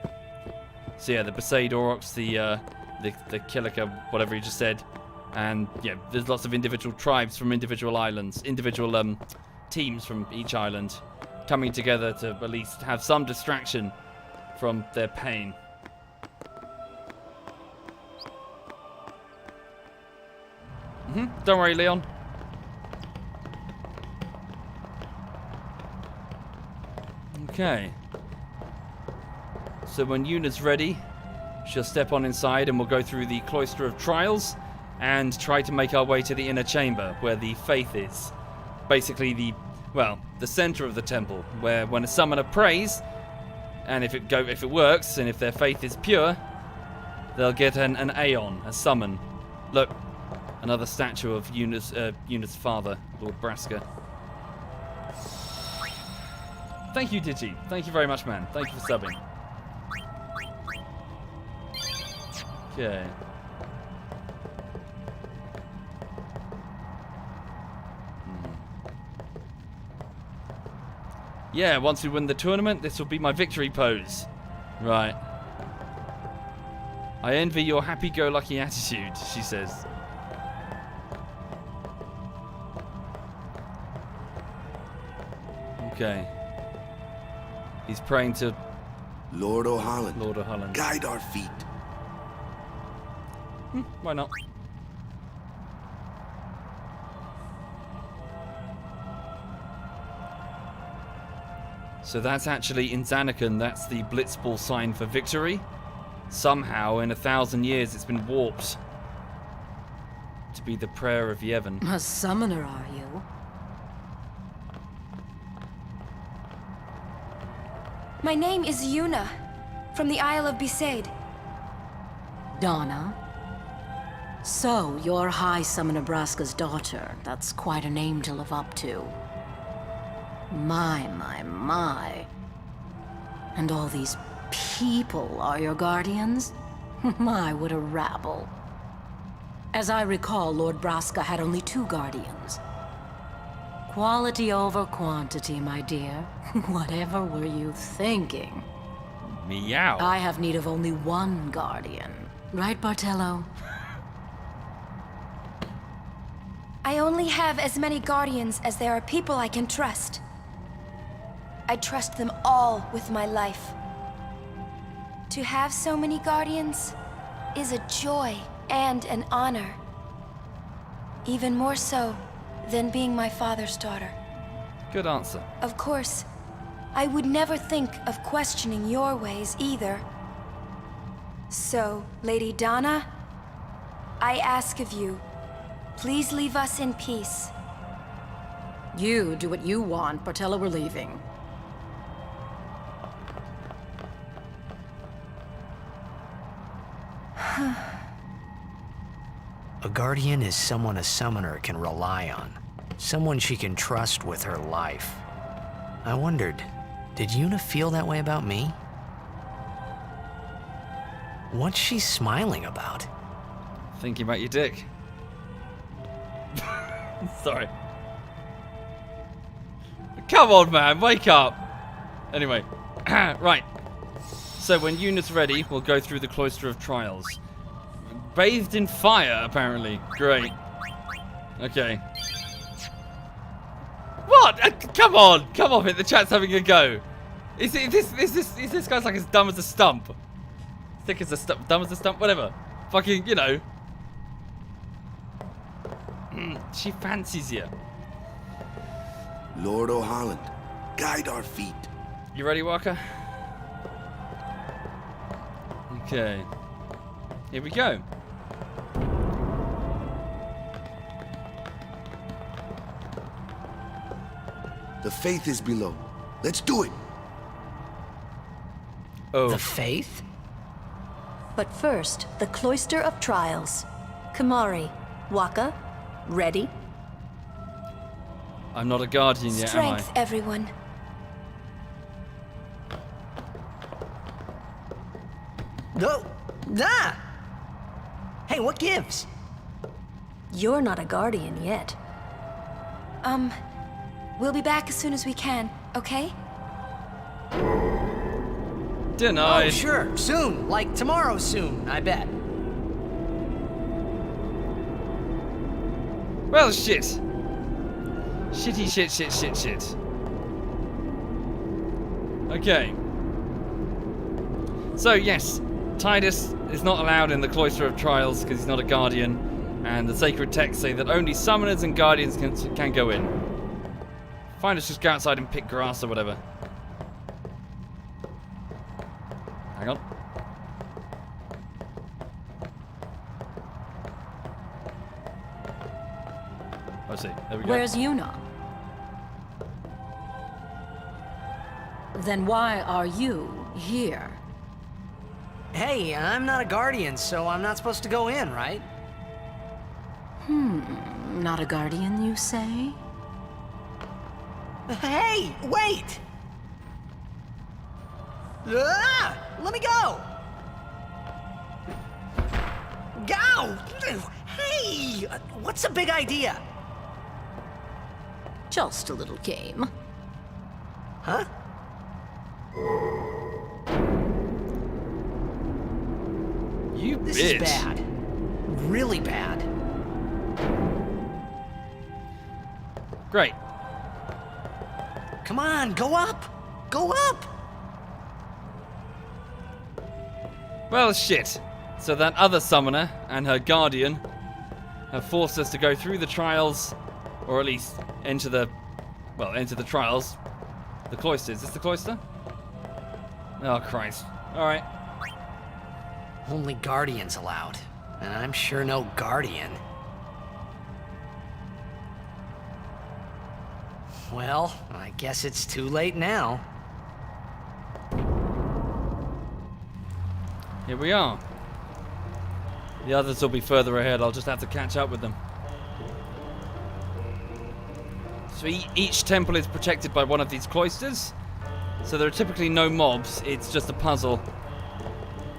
So yeah, the Besaid Aurochs, the Kilika, whatever you just said. And yeah, there's lots of individual tribes from individual islands, individual teams from each island coming together to at least have some distraction from their pain. Don't worry, Leon. Okay. So when Yuna's ready, she'll step on inside and we'll go through the Cloister of Trials. and try to make our way to the inner chamber where the faith is. Basically the center of the temple, where when a summoner prays, and if it works, and if their faith is pure, they'll get an Aeon, a summon. Look, another statue of Yuna's father, Lord Braska. Thank you, Digi. Thank you very much, man. Thank you for subbing. Okay. Yeah, once we win the tournament, this will be my victory pose. Right. I envy your happy-go-lucky attitude, she says. Okay. He's praying to Lord O'Holland. Lord O'Holland. Guide our feet. Why not? So that's actually in Zanakan, that's the Blitzball sign for victory. Somehow, in 1,000 years, it's been warped to be the prayer of Yevon. A summoner, are you? My name is Yuna, from the Isle of Besaid. Donna? So, you're High Summoner Braska's daughter. That's quite a name to live up to. My. And all these people are your guardians? My, what a rabble. As I recall, Lord Braska had only 2 guardians. Quality over quantity, my dear. Whatever were you thinking? Meow. I have need of only 1 guardian. Right, Bartello? I only have as many guardians as there are people I can trust. I trust them all with my life. To have so many guardians is a joy and an honor. Even more so than being my father's daughter. Good answer. Of course, I would never think of questioning your ways either. So, Lady Donna, I ask of you, please leave us in peace. You do what you want, Bartello, we're leaving. A guardian is someone a summoner can rely on. Someone she can trust with her life. I wondered, did Yuna feel that way about me? What's she smiling about? Thinking about your dick. Sorry. Come on, man, wake up. Anyway, right. So when Yuna's ready, we'll go through the Cloister of Trials. Bathed in fire, apparently. Great. Okay. What? Come on, it. The chat's having a go. Is this guy's like as dumb as a stump? Thick as a stump, dumb as a stump, whatever. Fucking, you know. She fancies you. Lord O'Holland, guide our feet. You ready, Walker? Okay. Here we go. The faith is below. Let's do it. Oh. The faith? But first, the Cloister of Trials. Kamari, Waka, ready? I'm not a guardian yet, am I? Strength, everyone. No! Ah! Hey, what gives? You're not a guardian yet. We'll be back as soon as we can, okay? Denied. Oh, sure, soon. Like tomorrow soon, I bet. Well, shit. Shitty shit. Okay. So, yes, Tidus is not allowed in the Cloister of Trials because he's not a guardian, and the sacred texts say that only summoners and guardians can go in. Fine, let's just go outside and pick grass or whatever. Hang on. I see. There we go. Where's Yuna? Then why are you here? Hey, I'm not a guardian, so I'm not supposed to go in, right? Not a guardian, you say? Hey, wait! Let me go! Go! Hey! What's the big idea? Just a little game. Huh? You This bitch. is bad. Really bad. Great. Come on, go up! Go up! Well, shit. So that other summoner and her guardian have forced us to go through the trials, or at least enter the trials. The cloister. Is this the cloister? Oh, Christ. Alright. Only guardians allowed. And I'm sure no guardian. Well, I guess it's too late now. Here we are. The others will be further ahead. I'll just have to catch up with them. So each temple is protected by one of these cloisters. So there are typically no mobs. It's just a puzzle.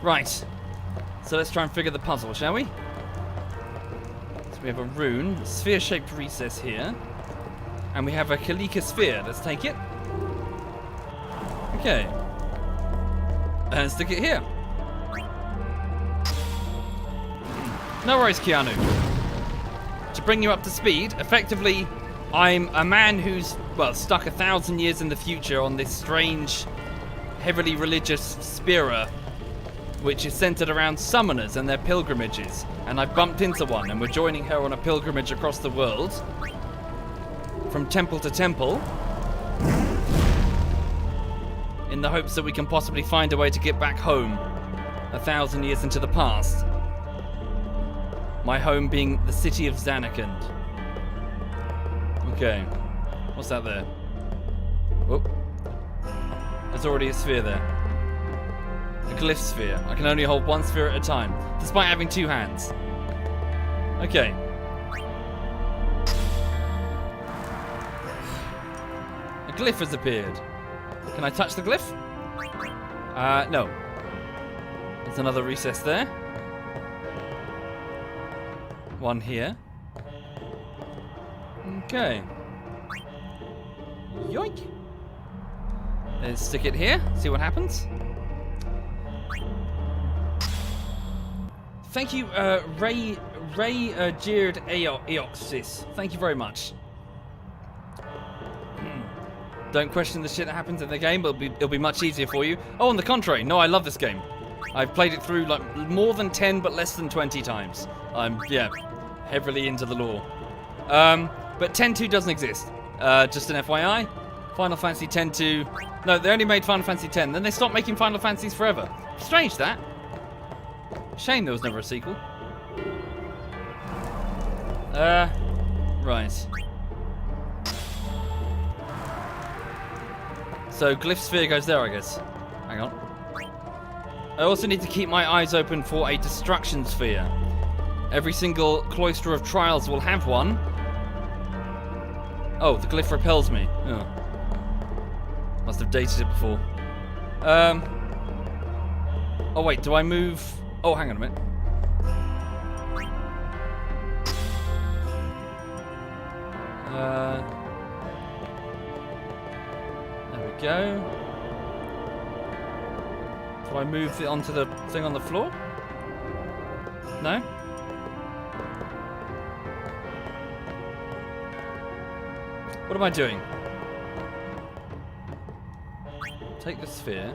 Right. So let's try and figure the puzzle, shall we? So we have a rune, a sphere-shaped recess here. And we have a Kalika sphere. Let's take it. Okay. And stick it here. No worries, Keanu. To bring you up to speed, effectively, I'm a man who's, well, stuck 1,000 years in the future on this strange, heavily religious sphere, which is centered around summoners and their pilgrimages. And I've bumped into one, and we're joining her on a pilgrimage across the world, from temple to temple, in the hopes that we can possibly find a way to get back home 1,000 years into the past. My home being the city of Zanarkand. Okay. What's that there? Oh. There's already a sphere there. A glyph sphere. I can only hold one sphere at a time, despite having 2 hands. Okay. A glyph has appeared. Can I touch the glyph? No. There's another recess there. One here. Okay. Yoink. Let's stick it here. See what happens. Thank you, Ray Jeered Eoxis. Thank you very much. Don't question the shit that happens in the game. It'll be much easier for you. Oh, on the contrary, no, I love this game. I've played it through like more than 10, but less than 20 times. I'm heavily into the lore. But 10.2 doesn't exist. Just an FYI. Final Fantasy 10.2. No, they only made Final Fantasy 10. Then they stopped making Final Fantasies forever. Strange that. Shame there was never a sequel. Right. So Glyph Sphere goes there, I guess. Hang on. I also need to keep my eyes open for a Destruction Sphere. Every single Cloister of Trials will have one. Oh, the glyph repels me. Oh. Must have dated it before. Oh wait, do I move? Oh, hang on a minute. There we go. Do I move it onto the thing on the floor? No? What am I doing? Take the sphere.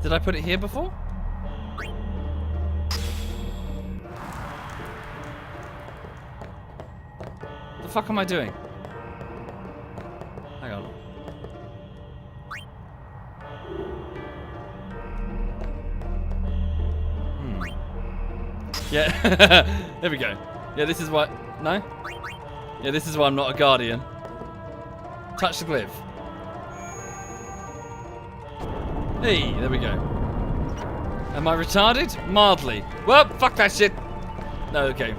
Did I put it here before? The fuck am I doing? Hang on. Yeah, there we go. Yeah, this is why... No? Yeah, this is why I'm not a guardian. Touch the glyph. Hey, there we go. Am I retarded? Mildly. Well, fuck that shit. No, okay.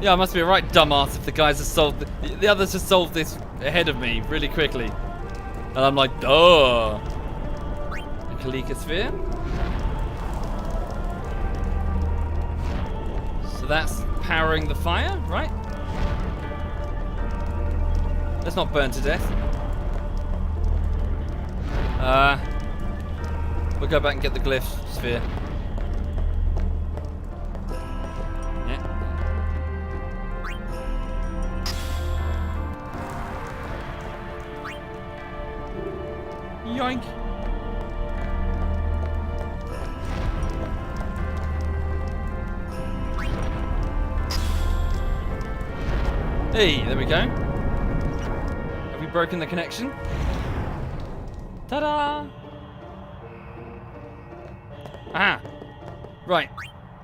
Yeah, I must be a right dumbass if the guys have solved... The others have solved this ahead of me really quickly. And I'm like, duh. A Kalika sphere. So that's powering the fire, right? Let's not burn to death. We'll go back and get the glyph sphere. Yeah. Yoink. Hey, there we go. Have we broken the connection? Ta-da! Ah! Right.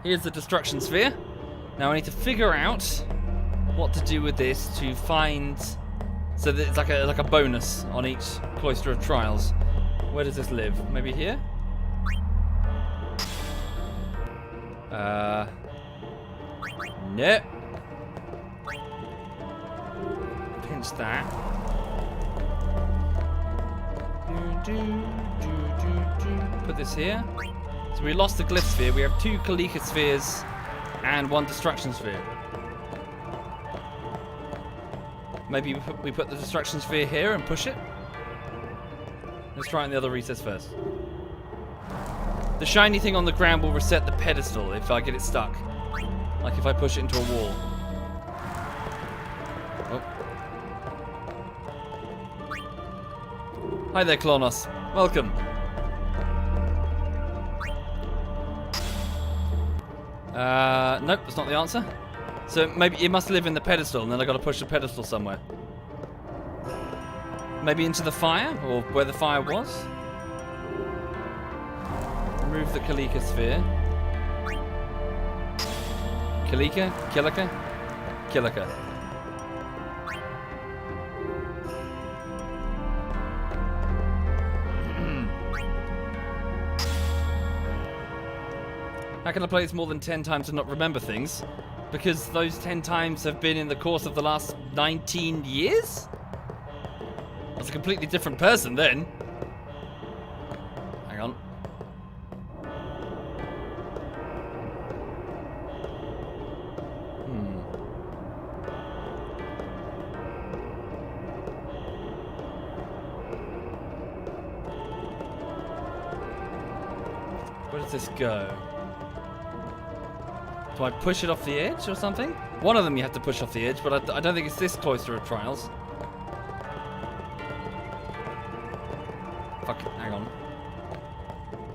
Here's the destruction sphere. Now I need to figure out what to do with this to find... So that it's like a bonus on each Cloister of Trials. Where does this live? Maybe here? No. Pinch that. Put this here. So we lost the glyph sphere. We have 2 Kalika spheres and 1 destruction sphere. Maybe we put the destruction sphere here and push it. Let's try it in the other recess first. The shiny thing on the ground will reset the pedestal if I get it stuck. Like if I push it into a wall. Oh. Hi there, Klonos. Welcome. Nope, that's not the answer. So maybe it must live in the pedestal, and then I got to push the pedestal somewhere. Maybe into the fire, or where the fire was. Remove the Kalika sphere. Kalika, Kilika, Kilika. How can I play this more than 10 times and not remember things? Because those 10 times have been in the course of the last 19 years? I was a completely different person then. Hang on. Where does this go? Do I push it off the edge or something? One of them you have to push off the edge, but I don't think it's this Cloister of Trials. Fuck, hang on.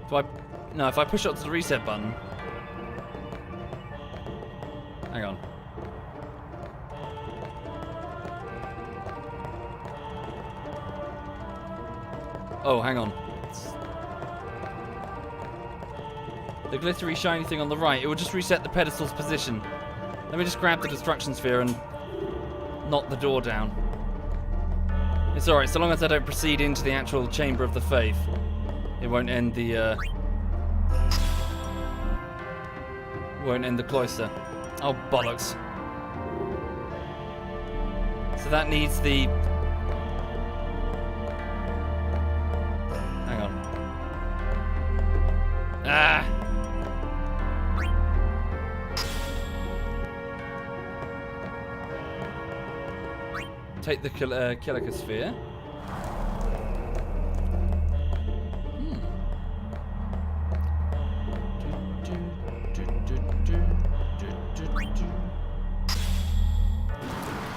Do I... No, if I push it to the reset button... Hang on. Oh, hang on. The glittery shiny thing on the right, it will just reset the pedestal's position. Let me just grab the destruction sphere and knock the door down. It's alright, so long as I don't proceed into the actual Chamber of the Faith. It won't end the, won't end the cloister. Oh, bollocks. So that needs the... Hang on. Ah! Take the Kilika sphere.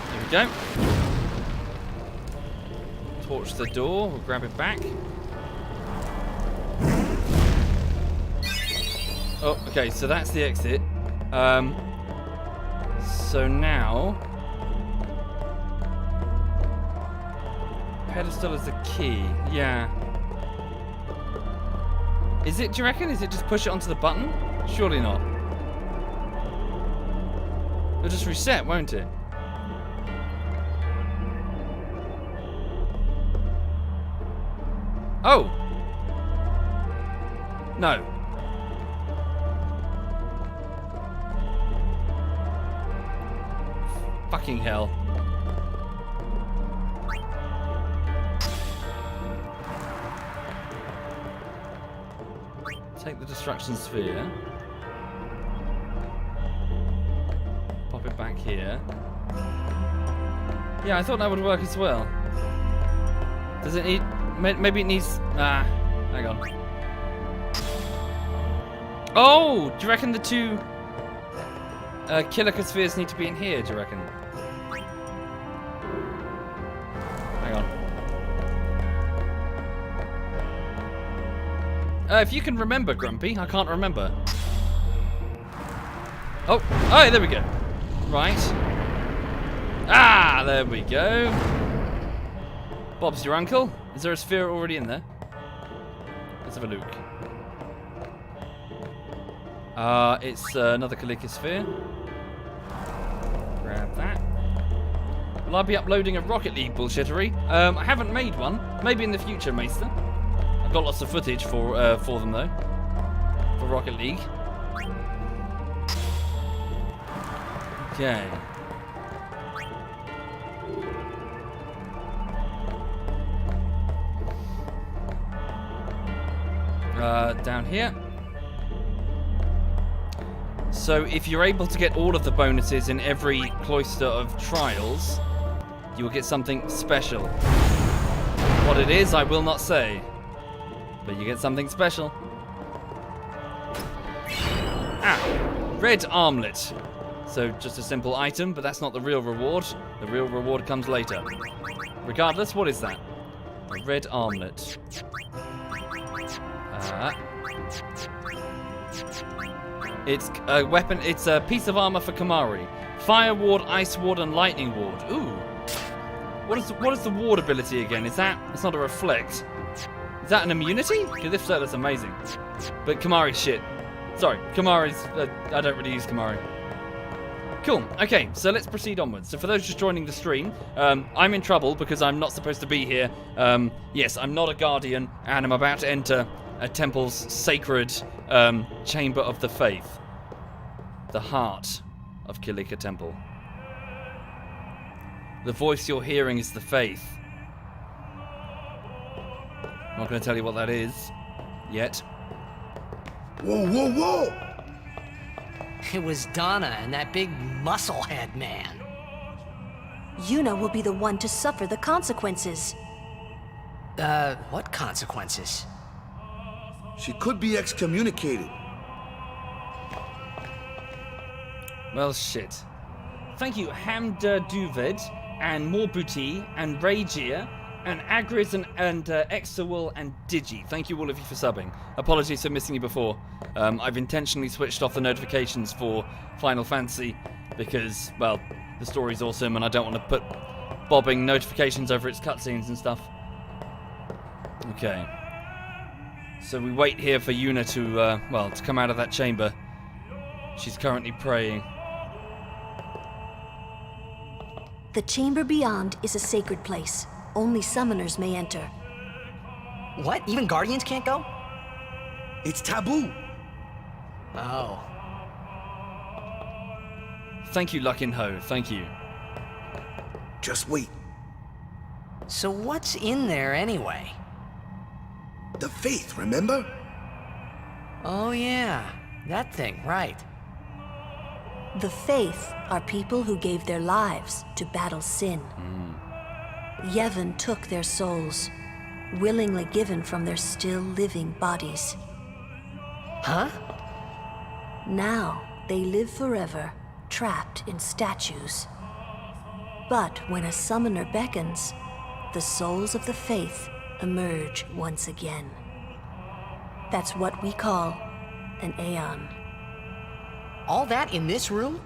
There we go. Torch the door. We'll grab it back. Oh, okay. So that's the exit. So now. Pedestal is the key, yeah. Is it, do you reckon? Is it just push it onto the button? Surely not. It'll just reset, won't it? Oh! No. Fucking hell. Take the destruction sphere. Pop it back here. Yeah, I thought that would work as well. Does it need... Maybe it needs... Ah, hang on. Oh! Do you reckon the two... Kilika spheres need to be in here, do you reckon? Hang on. If you can remember, Grumpy. I can't remember. Oh! Oh, there we go. Right. Ah, there we go. Bob's your uncle. Is there a sphere already in there? Let's have a look. It's another Kalika sphere. Grab that. Will I be uploading a Rocket League bullshittery? I haven't made one. Maybe in the future, Maester. I've got lots of footage for them though. For Rocket League. Okay. Down here. So if you're able to get all of the bonuses in every cloister of trials, you will get something special. What it is, I will not say. But you get something special. Ah, red armlet. So just a simple item, but that's not the real reward. The real reward comes later. Regardless, what is that? A red armlet. It's a weapon. It's a piece of armor for Kamari. Fire ward, ice ward, and lightning ward. Ooh. What is the ward ability again? Is that? It's not a reflect. Is that an immunity? Because if so, that's amazing. But Kamari's shit. Sorry, Kamari's. I don't really use Kamari. Cool. Okay, so let's proceed onwards. So for those just joining the stream, I'm in trouble because I'm not supposed to be here. Yes, I'm not a guardian, and I'm about to enter a temple's sacred chamber of the faith. The heart of Kilika Temple. The voice you're hearing is the faith. I'm not going to tell you what that is yet. Whoa, whoa, whoa! It was Donna and that big musclehead man. Yuna will be the one to suffer the consequences. What consequences? She could be excommunicated. Well, shit. Thank you, Hamda Duved, and Morbuti, and Raygia, and Agriz, and Exawil, and Digi. Thank you all of you for subbing. Apologies for missing you before. I've intentionally switched off the notifications for Final Fantasy because, well, the story's awesome and I don't want to put bobbing notifications over its cutscenes and stuff. Okay. So we wait here for Yuna to come out of that chamber. She's currently praying. The chamber beyond is a sacred place. Only summoners may enter. What? Even Guardians can't go? It's taboo. Oh. Thank you, Luckin Ho. Thank you. Just wait. So what's in there anyway? The faith, remember? Oh yeah, that thing, right. The faith are people who gave their lives to battle sin. Yevon took their souls, willingly given from their still living bodies. Huh? Now they live forever, trapped in statues. But when a summoner beckons, the souls of the faith emerge once again. That's what we call an Aeon. All that in this room?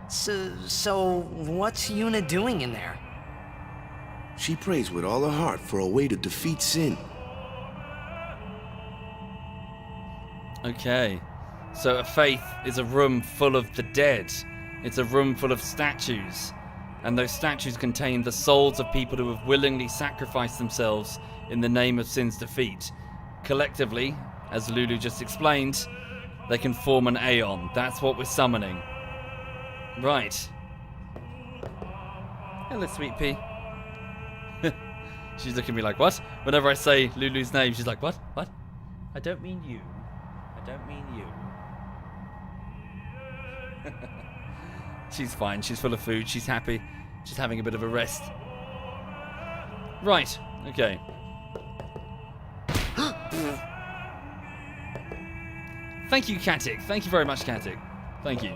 So what's Yuna doing in there? She prays with all her heart for a way to defeat sin. Okay. So a faith is a room full of the dead. It's a room full of statues. And those statues contain the souls of people who have willingly sacrificed themselves in the name of sin's defeat. Collectively, as Lulu just explained, they can form an Aeon. That's what we're summoning. Right. Hello, sweet pea. She's looking at me like, what? Whenever I say Lulu's name, she's like, what? What? I don't mean you. I don't mean you. She's fine. She's full of food. She's happy. She's having a bit of a rest. Right. Okay. Thank you, Katik. Thank you very much, Katik. Thank you.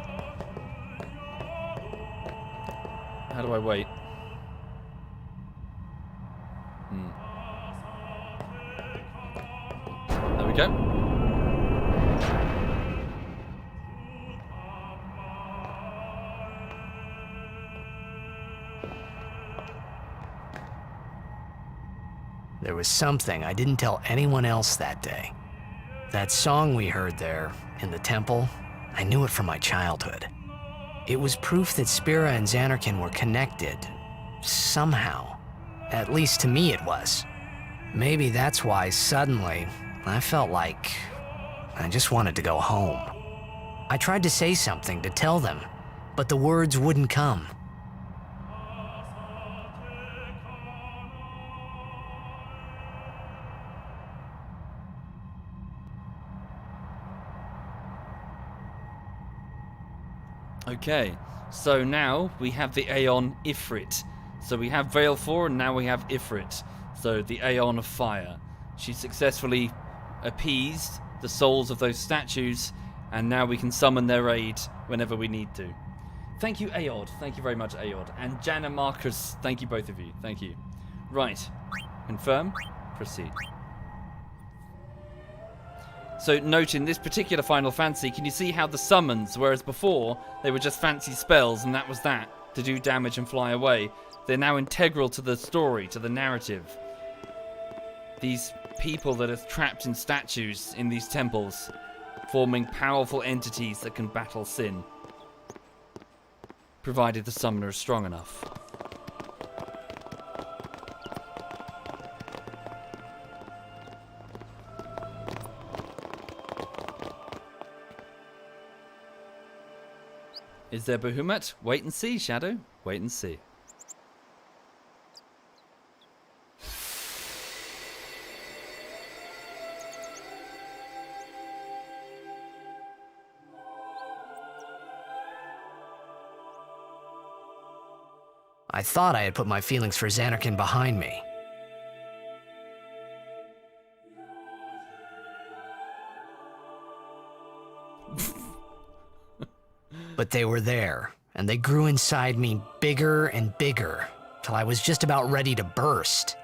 How do I wait? There we go. There was something I didn't tell anyone else that day. That song we heard there, in the temple, I knew it from my childhood. It was proof that Spira and Xanarkin were connected, somehow. At least to me it was. Maybe that's why suddenly, I felt like I just wanted to go home. I tried to say something to tell them, but the words wouldn't come. Okay, so now we have the Aeon Ifrit. So we have Veil 4 and now we have Ifrit. So the Aeon of Fire. She successfully appeased the souls of those statues, and now we can summon their aid whenever we need to. Thank you, Aod. Thank you very much, Aod. And Jana Marcus, thank you both of you. Thank you. Right. Confirm. Proceed. So note in this particular Final Fantasy, can you see how the summons, whereas before they were just fancy spells and that was that, to do damage and fly away, they're now integral to the story, to the narrative. These people that are trapped in statues in these temples, forming powerful entities that can battle sin, provided the summoner is strong enough. Is there Bahamut? Wait and see, Shadow. Wait and see. I thought I had put my feelings for Xanarkin behind me. But they were there, and they grew inside me bigger and bigger, till I was just about ready to burst.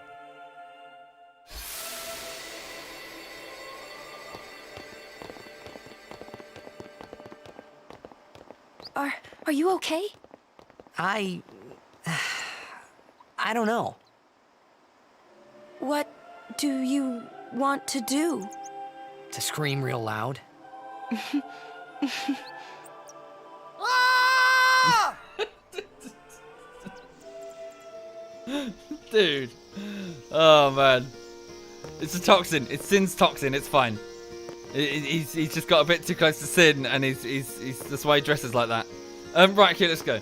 Are you okay? I don't know. What do you want to do? To scream real loud. Dude. Oh, man. It's a toxin. It's Sin's toxin. It's fine. He's just got a bit too close to Sin, and he's that's why he dresses like that. Right, okay, let's go.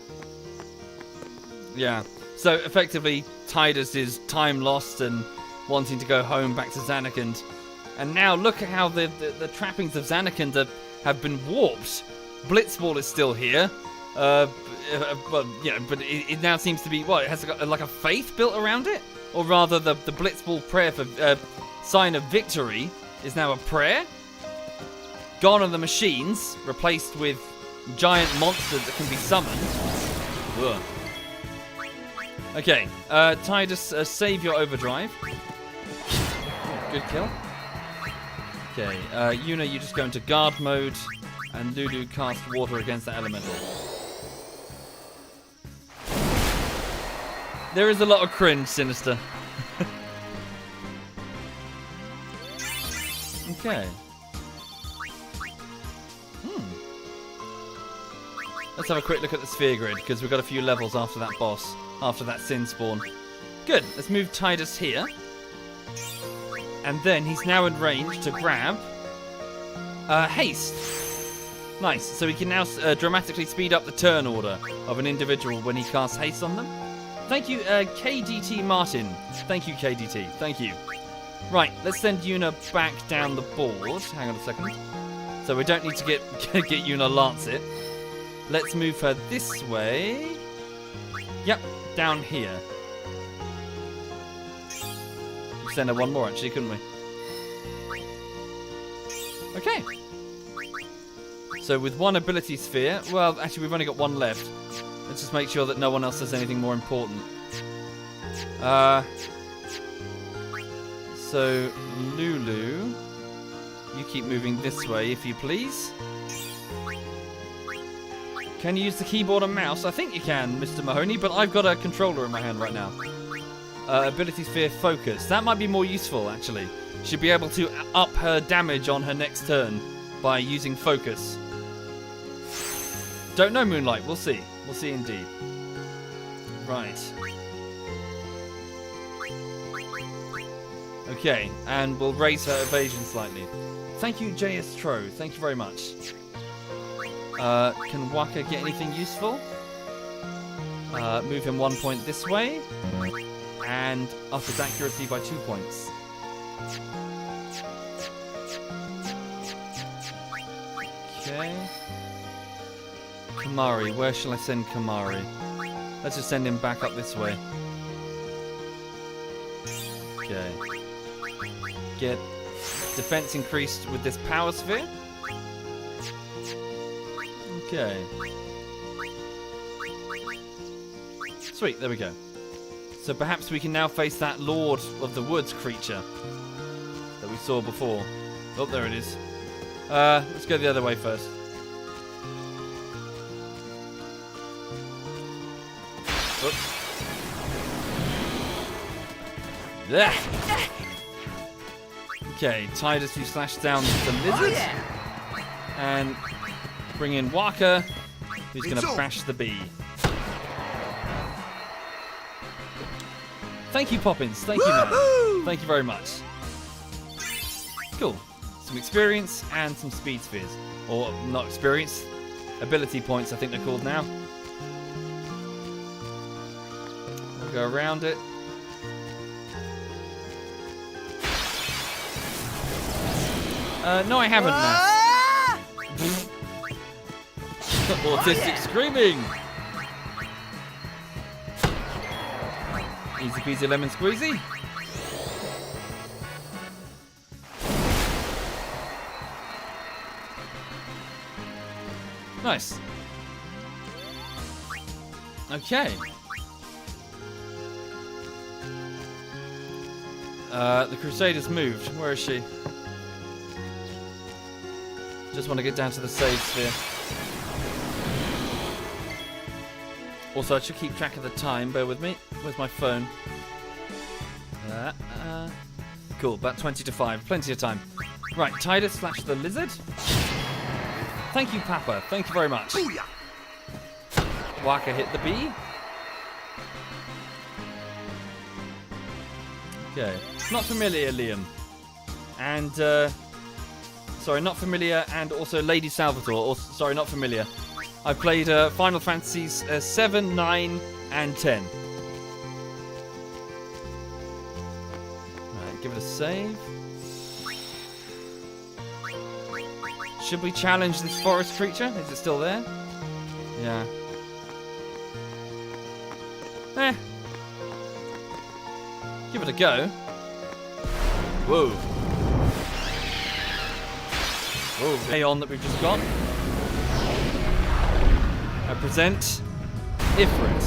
Yeah. So, effectively, Tidus is time lost and wanting to go home back to Xanarkand. And now, look at how the trappings of Xanarkand have been warped. Blitzball is still here. But it now seems to be, what, it has got like a faith built around it? Or rather, the Blitzball prayer for sign of victory is now a prayer? Gone are the machines, replaced with giant monsters that can be summoned. Ugh. Okay, Tidus, save your overdrive. Good kill. Okay, Yuna, you just go into guard mode, and Lulu cast water against that elemental. There is a lot of cringe, Sinister. Let's have a quick look at the sphere grid, because we've got a few levels after that boss, after that sin spawn. Good, let's move Tidus here. And then he's now in range to grab haste. Nice, so he can now dramatically speed up the turn order of an individual when he casts haste on them. Thank you, KDT Martin. Thank you, KDT. Thank you. Right, let's send Yuna back down the board. Hang on a second. So we don't need to get Yuna Lancet. Let's move her this way. Yep, down here. We'd send her one more, actually, couldn't we? Okay. So with one ability sphere, well, actually we've only got one left. Let's just make sure that no one else has anything more important. So Lulu, you keep moving this way if you please. Can you use the keyboard and mouse? I think you can, Mr. Mahoney, but I've got a controller in my hand right now. Ability sphere focus. That might be more useful, actually. She'll be able to up her damage on her next turn by using focus. Don't know, Moonlight. We'll see. We'll see indeed. Right. Okay, and we'll raise her evasion slightly. Thank you, JS Tro. Thank you very much. Can Waka get anything useful? Move him 1 point this way. And up his accuracy by 2 points. Okay. Kamari, where shall I send Kamari? Let's just send him back up this way. Okay. Get defense increased with this power sphere. Okay. Sweet, there we go. So perhaps we can now face that Lord of the Woods creature that we saw before. Oh, there it is. Let's go the other way first. Oops. There. Okay, Tidus, you slash down the lizard. And bring in Waka, who's going to bash the bee. Thank you, Poppins. Thank you, man. Thank you very much. Cool. Some experience and some speed spheres. Or, not experience, ability points, I think they're called now. We'll go around it. No, I haven't, Matt. Autistic screaming. Easy peasy lemon squeezy. Nice. Okay. The Crusader's moved. Where is she? Just want to get down to the save sphere. Also, I should keep track of the time. Bear with me. Where's my phone? Cool, about 20 to 5. Plenty of time. Right, Tidus slash the lizard. Thank you, Papa. Thank you very much. Waka hit the bee. Okay. Not familiar, Liam. And, sorry, not familiar, and also Lady Salvatore. Or, sorry, not familiar. I played Final Fantasies 7, 9, and 10. Right, give it a save. Should we challenge this forest creature? Is it still there? Yeah. Give it a go. Whoa. Whoa, Aeon that we've just got. I present Ifrit.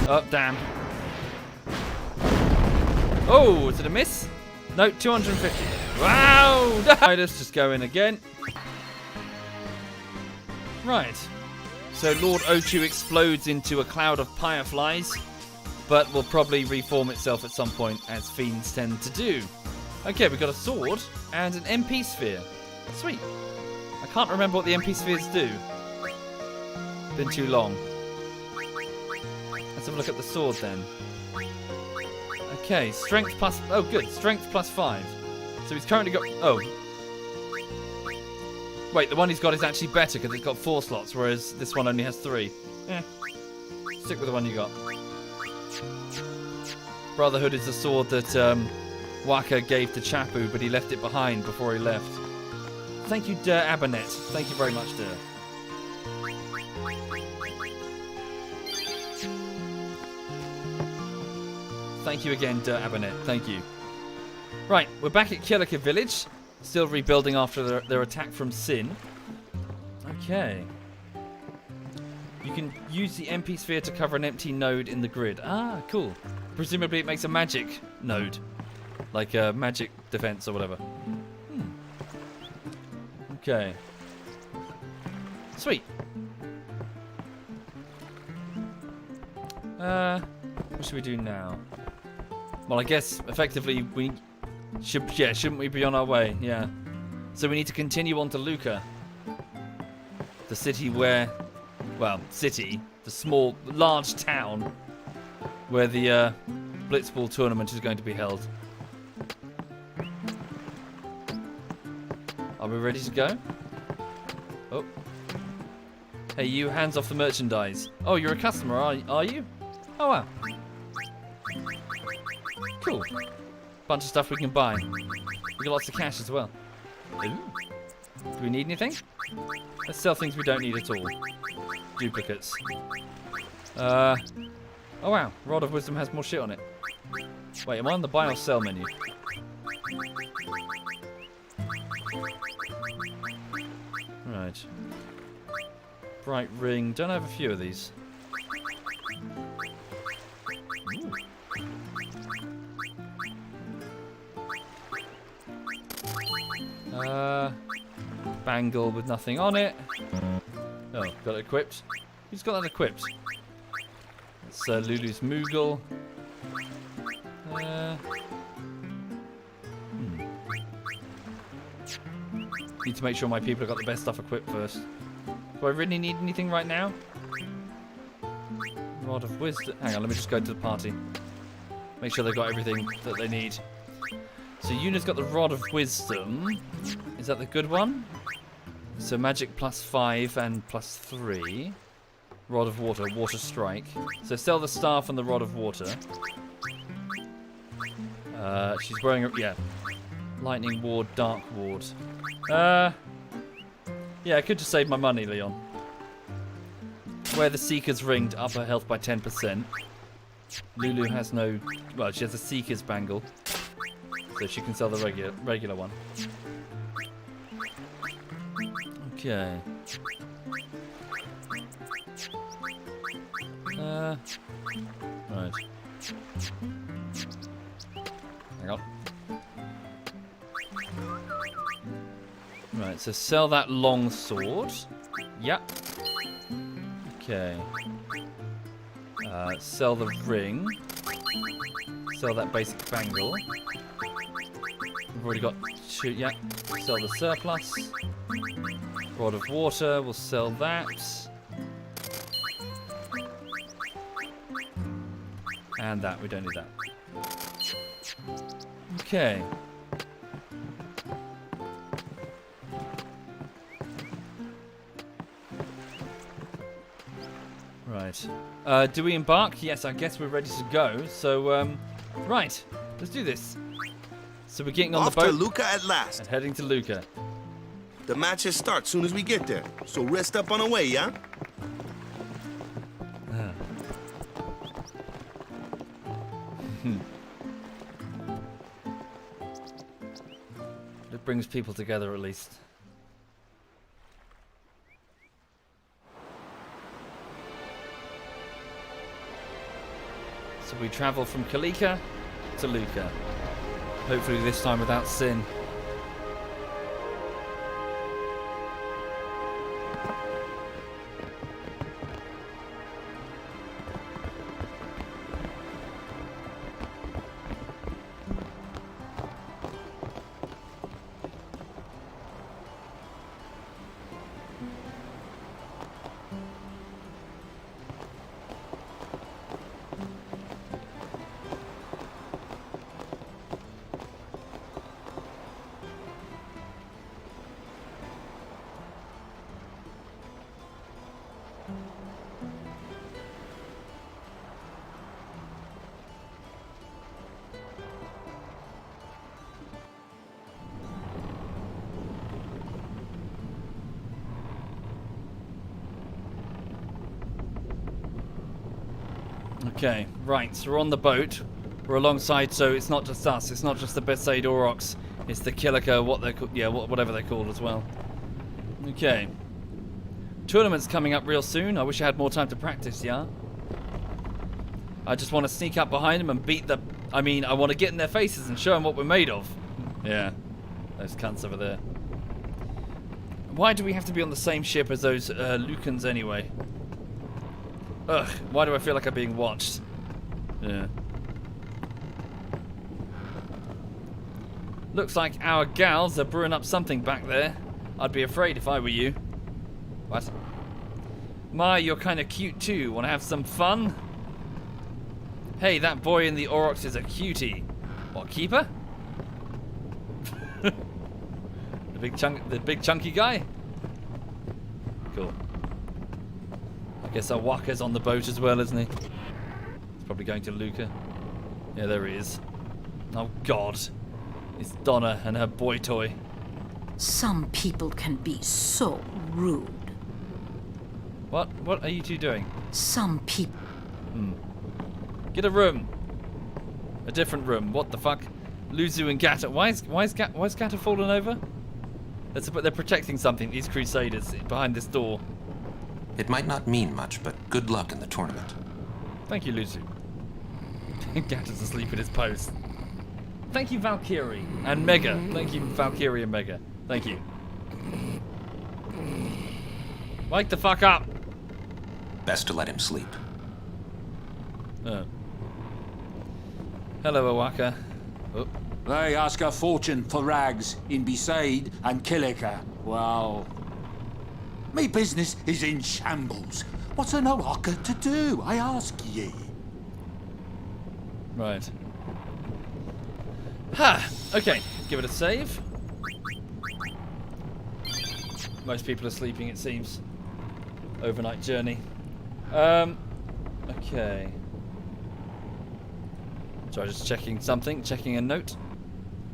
Oh, damn. Oh, is it a miss? No, 250. Wow! Tidus, just go in again. Right. So Lord Ochu explodes into a cloud of fireflies, but will probably reform itself at some point, as fiends tend to do. Okay, we've got a sword and an MP sphere. Sweet. I can't remember what the MP spheres do. Been too long. Let's have a look at the sword then. Okay, strength plus... Oh, good. Strength plus 5. So he's currently got... Oh. Wait, the one he's got is actually better because it's got 4 slots, whereas this one only has 3. Eh. Stick with the one you got. Brotherhood is the sword that Waka gave to Chapu, but he left it behind before he left. Thank you, Der Abanet. Thank you very much, Der. Thank you again, Der Abanet. Thank you. Right, we're back at Kilika Village. Still rebuilding after their attack from Sin. Okay. You can use the MP sphere to cover an empty node in the grid. Ah, cool. Presumably it makes a magic node. Like a magic defense or whatever. Okay. Sweet. What should we do now? Well, I guess effectively we shouldn't we be on our way? Yeah. So we need to continue on to Luca. The city where, well, the large town where the Blitzball tournament is going to be held. Are we ready to go? Oh. Hey, you, hands off the merchandise. Oh, you're a customer, are you? Oh, wow. Cool. Bunch of stuff we can buy. We got lots of cash as well. Ooh. Do we need anything? Let's sell things we don't need at all. Duplicates. Oh wow, Rod of Wisdom has more shit on it. Wait, am I on the buy or sell menu? Right. Bright ring. Don't I have a few of these? Bangle with nothing on it. Oh, got it equipped. Who's got that equipped? It's Lulu's Moogle. Need to make sure my people have got the best stuff equipped first. Do I really need anything right now? Rod of Wisdom. Hang on, let me just go to the party. Make sure they've got everything that they need. So Yuna's got the Rod of Wisdom. Is that the good one? So magic plus 5 and plus 3. Rod of Water, Water Strike. So sell the staff and the Rod of Water. She's wearing a... yeah. Lightning Ward, Dark Ward. Yeah, I could just save my money, Leon. Wear the Seeker's Ring to up her health by 10%. Lulu has no... well, she has a Seeker's Bangle. So she can sell the regular one. Okay. Right. Hang on. Right, so sell that long sword. Yep. Okay. Sell the ring. Sell that basic bangle. We've already got 2. Yep. Sell the surplus. Rod of Water, we'll sell that. And that, we don't need that. Okay. Right. Do we embark? Yes, I guess we're ready to go. So, right. Let's do this. So we're getting on the boat. Off to Luca at last. And heading to Luca. The matches start soon as we get there, so rest up on the way, yeah? It brings people together at least. So we travel from Kalika to Luca. Hopefully this time without Sin. Okay, right, so we're on the boat. We're alongside, so it's not just us. It's not just the Besaid Aurochs. It's the Kilika, whatever they're called as well. Okay. Tournament's coming up real soon. I wish I had more time to practice, yeah? I just want to sneak up behind them and beat the... I mean, I want to get in their faces and show them what we're made of. Yeah, those cunts over there. Why do we have to be on the same ship as those Lucans anyway? Ugh, why do I feel like I'm being watched? Yeah. Looks like our gals are brewing up something back there. I'd be afraid if I were you. What? My, you're kind of cute too. Want to have some fun? Hey, that boy in the Aurochs is a cutie. What, keeper? the big chunky guy? Cool. I guess our Waka's on the boat as well, isn't he? He's probably going to Luca. Yeah, there he is. Oh God. It's Donna and her boy toy. Some people can be so rude. What? What are you two doing? Some people... Get a room. A different room. What the fuck? Luzu and Gata. Why is Gata fallen over? They're protecting something, these crusaders, behind this door. It might not mean much, but good luck in the tournament. Thank you, Luzu. Gata's asleep at his post. Thank you, Valkyrie. And Mega. Thank you, Valkyrie and Mega. Thank you. Wake the fuck up. Best to let him sleep. Oh. Hello, Awaka. Oh. They ask a fortune for rags in Besaid and Kilika. Well, me business is in shambles. What's an Awaka to do, I ask ye? Right. Ha! Okay, give it a save. Most people are sleeping, it seems. Overnight journey. Okay. So I'm just checking something, checking a note.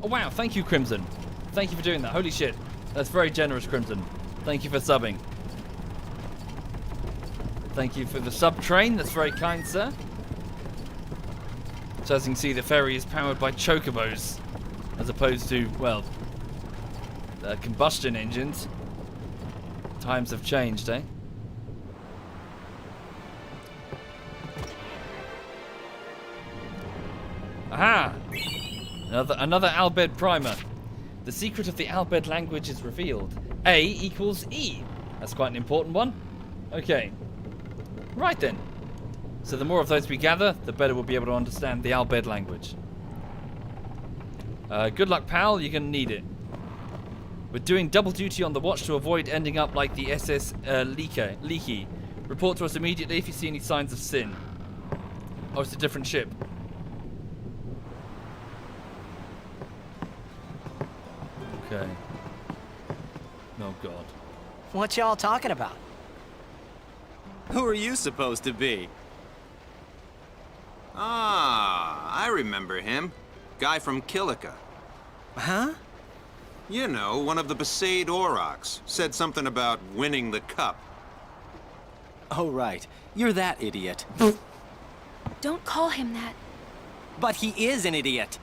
Oh wow, thank you, Crimson. Thank you for doing that. Holy shit. That's very generous, Crimson. Thank you for subbing. Thank you for the sub train. That's very kind, sir. So as you can see, the ferry is powered by chocobos, as opposed to, well, combustion engines. Times have changed, eh? Aha! Another Albed primer. The secret of the Albed language is revealed. A equals E. That's quite an important one. Okay. Right then. So the more of those we gather, the better we'll be able to understand the Albed language. Good luck, pal. You're going to need it. We're doing double duty on the watch to avoid ending up like the SS Leaky. Report to us immediately if you see any signs of sin. Oh, it's a different ship. Okay. Oh, God. What y'all talking about? Who are you supposed to be? Ah, I remember him. Guy from Kilika. Huh? You know, one of the Besaid Aurochs. Said something about winning the cup. Oh, right. You're that idiot. Don't call him that. But he is an idiot.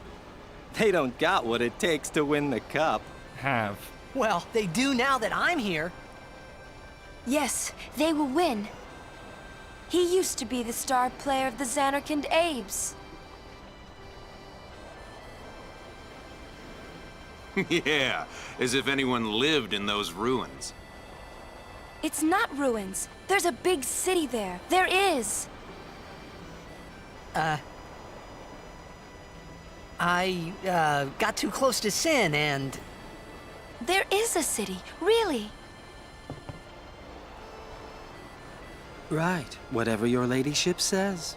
They don't got what it takes to win the cup. Have. Well, they do now that I'm here. Yes, they will win. He used to be the star player of the Xanarkand Abes. Yeah, as if anyone lived in those ruins. It's not ruins. There's a big city there. There is. I got too close to Sin and... There is a city, really. Right. Whatever your ladyship says.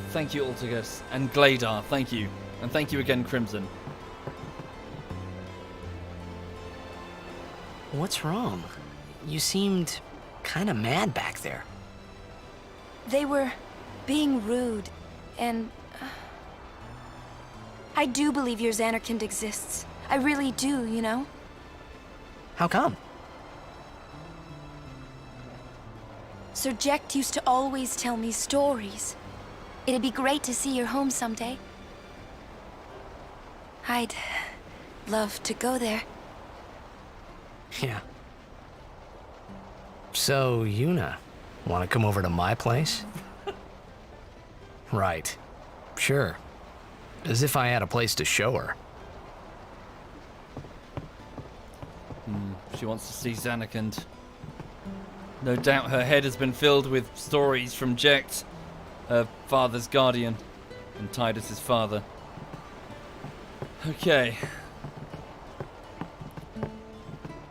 Thank you, Ultigus. And Gladar, thank you. And thank you again, Crimson. What's wrong? You seemed kind of mad back there. They were being rude, and I do believe your Xanarkand exists. I really do, you know? How come? Sir Jecht used to always tell me stories. It'd be great to see your home someday. I'd love to go there. Yeah. So, Yuna, want to come over to my place? Right. Sure. As if I had a place to show her. She wants to see Xanarkand. No doubt her head has been filled with stories from Jecht, her father's guardian, and Tidus's father. Okay.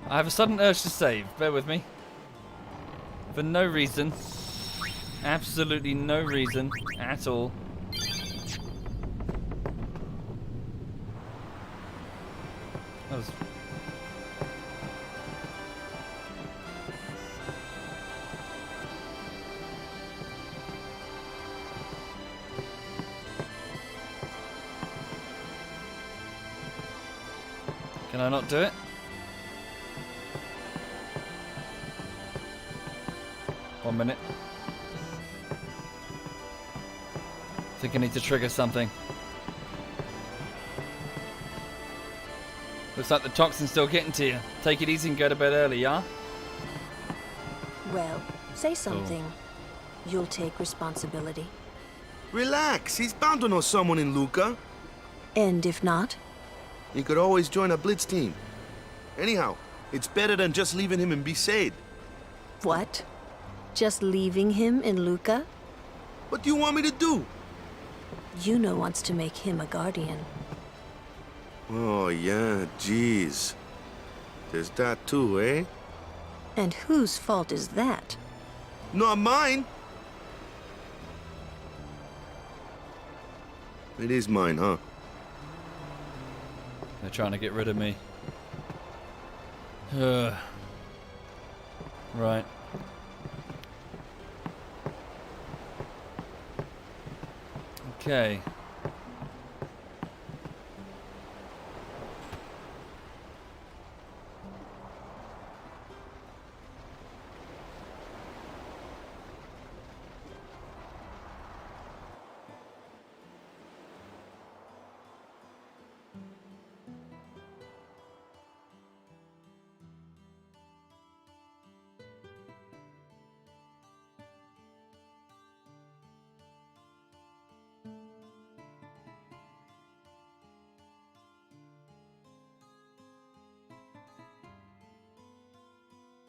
I have a sudden urge to save. Bear with me. For no reason. Absolutely no reason at all. That was... Can I not do it? One minute. I think I need to trigger something. Looks like the toxin's still getting to you. Take it easy and go to bed early, yeah? Well, say something. You'll take responsibility. Relax, he's bound to know someone in Luca. And if not? He could always join a blitz team. Anyhow, it's better than just leaving him in Besaid. What? Just leaving him in Luca? What do you want me to do? Yuna wants to make him a guardian. Oh, yeah, jeez. There's that too, eh? And whose fault is that? Not mine. It is mine, huh? They're trying to get rid of me. Right. Okay.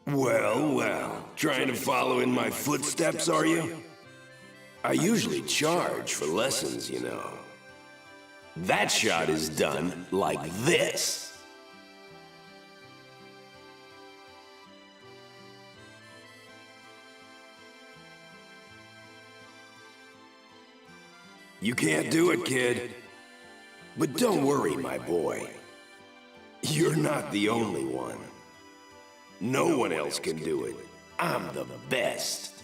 Well, well. Trying to follow in my footsteps, are you? I usually charge for lessons, you know. That shot is done like this. You can't do it, kid. But don't worry, my boy. You're not the only one. No one else can do it. I'm the best.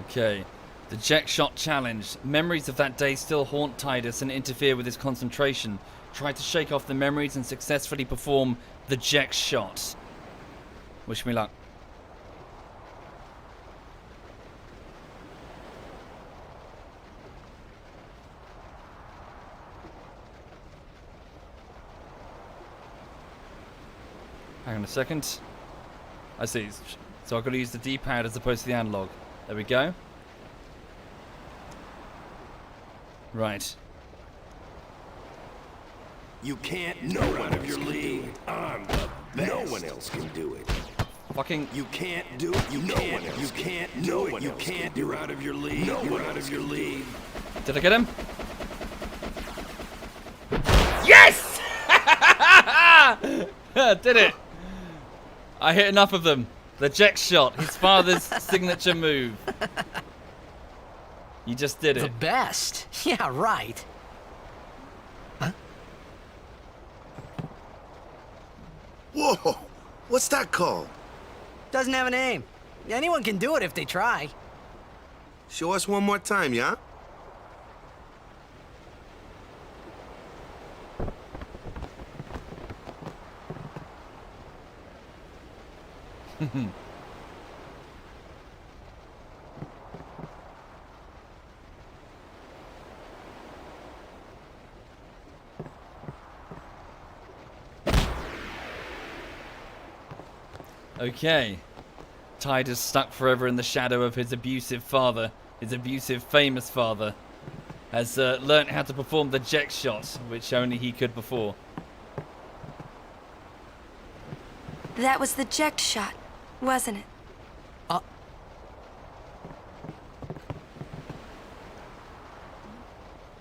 Okay. The Jecht Shot Challenge. Memories of that day still haunt Tidus and interfere with his concentration. Try to shake off the memories and successfully perform the Jecht Shot. Wish me luck. Hang on a second. I see. So I've got to use the D-pad as opposed to the analog. There we go. Right. You can't know out of your league. I'm the best. No one else can do it. Fucking. You can't do it. You can't. You can't do it. You can't. You're out of your league. You're out of your league. Did I get him? Yes! Did it. I hit enough of them. The Jecht Shot, his father's signature move. You just did it. The best. Yeah, right. Huh? Whoa! What's that called? Doesn't have a name. Anyone can do it if they try. Show us one more time, yeah? Okay. Tide is stuck forever in the shadow of his abusive father. His abusive, famous father. Has learnt how to perform the jet shot, which only he could before. That was the eject shot, wasn't it?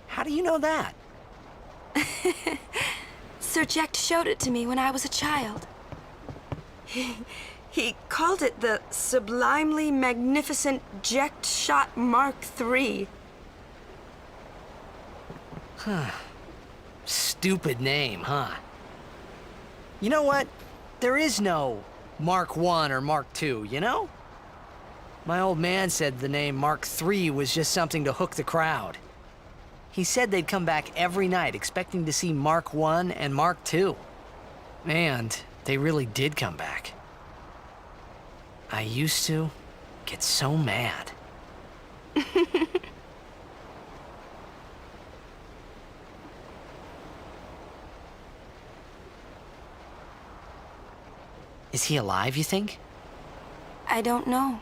How do you know that? Sir Jekt showed it to me when I was a child. He called it the Sublimely Magnificent Jekt Shot Mark III. Stupid name, huh? You know what? There is no Mark I or Mark II, you know? My old man said the name Mark III was just something to hook the crowd. He said they'd come back every night expecting to see Mark I and Mark II. And they really did come back. I used to get so mad. Is he alive, you think? I don't know.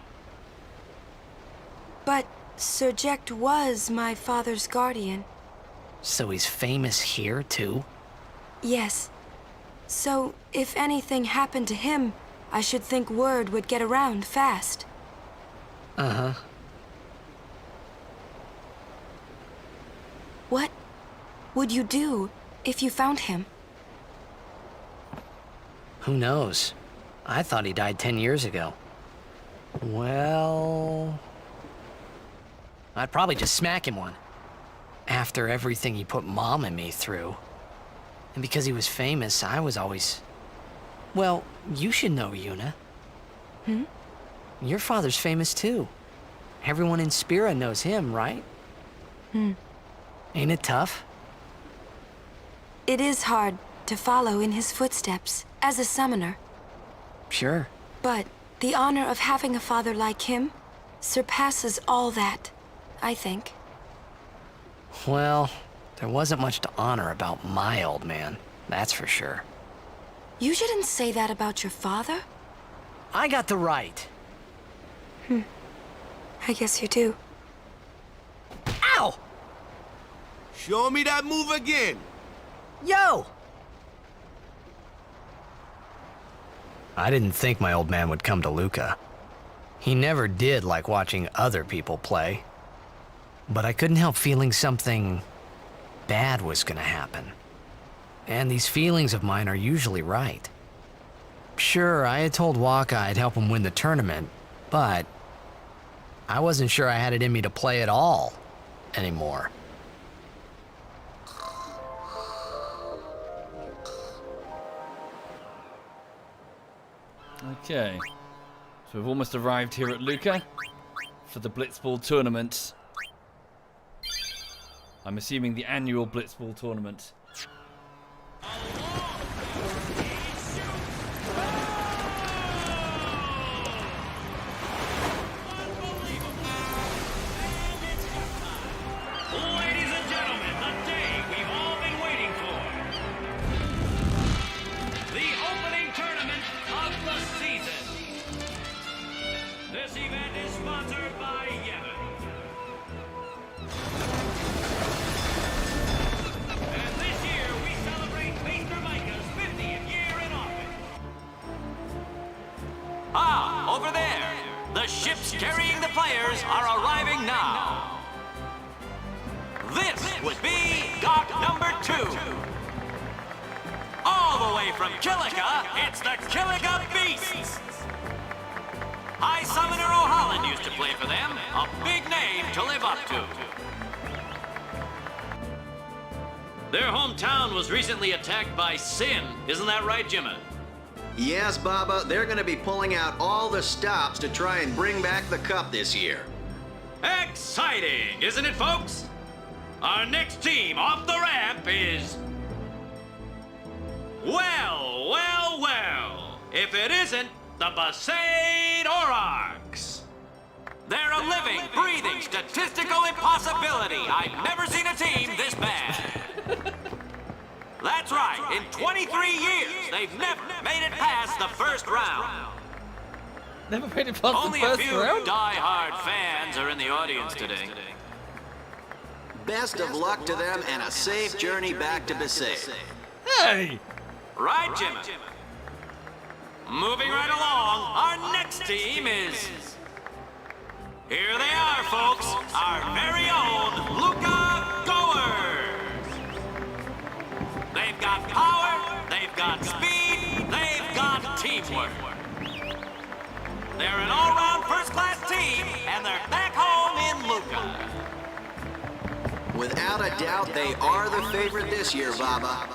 But Sir Jekt was my father's guardian. So he's famous here, too? Yes. So, if anything happened to him, I should think word would get around fast. Uh-huh. What would you do if you found him? Who knows? I thought he died 10 years ago. Well... I'd probably just smack him one. After everything he put Mom and me through. And because he was famous, I was always... Well, you should know, Yuna. Hmm? Your father's famous too. Everyone in Spira knows him, right? Hmm. Ain't it tough? It is hard to follow in his footsteps as a summoner. Sure. But the honor of having a father like him surpasses all that, I think. Well, there wasn't much to honor about my old man, that's for sure. You shouldn't say that about your father. I got the right. I guess you do. Ow! Show me that move again. Yo! I didn't think my old man would come to Luca. He never did like watching other people play. But I couldn't help feeling something bad was gonna happen. And these feelings of mine are usually right. Sure, I had told Waka I'd help him win the tournament, but I wasn't sure I had it in me to play at all anymore. Okay. So we've almost arrived here at Luca for the Blitzball tournament. I'm assuming the annual Blitzball tournament. Ladies and gentlemen, the day we've all been waiting for. The opening tournament of the season. This event is sponsored by Yemen. And this year we celebrate Maester Micah's 50th year in office. Ah, over there. The ships carrying the players are arriving now. This would be dock number 2. All the way from Kilika, it's the Kilika Beasts. High Summoner O'Holland used to play for them, a big name to live up to. Their hometown was recently attacked by Sin, isn't that right, Jimmy? Yes, Baba, they're gonna be pulling out all the stops to try and bring back the cup this year. Exciting, isn't it, folks? Our next team off the ramp is... Well, well, well. If it isn't the Besaid Aurochs. They're a living, breathing, statistical impossibility. I've never seen a team this bad. That's right. In 23 years, they've never made it past the first round. Never made it past Only the a first few round? die-hard fans are in the audience today. Best of luck to them and a safe journey back to Besaid. Hey! Right, Jimmy? Moving right along, our next team is... Here they are, folks. Our very own Luca Goers. They've got power, they've got speed, they've got teamwork. They're an all-round first-class team, and they're back home in Luca. Without a doubt, they are the favorite this year, Baba.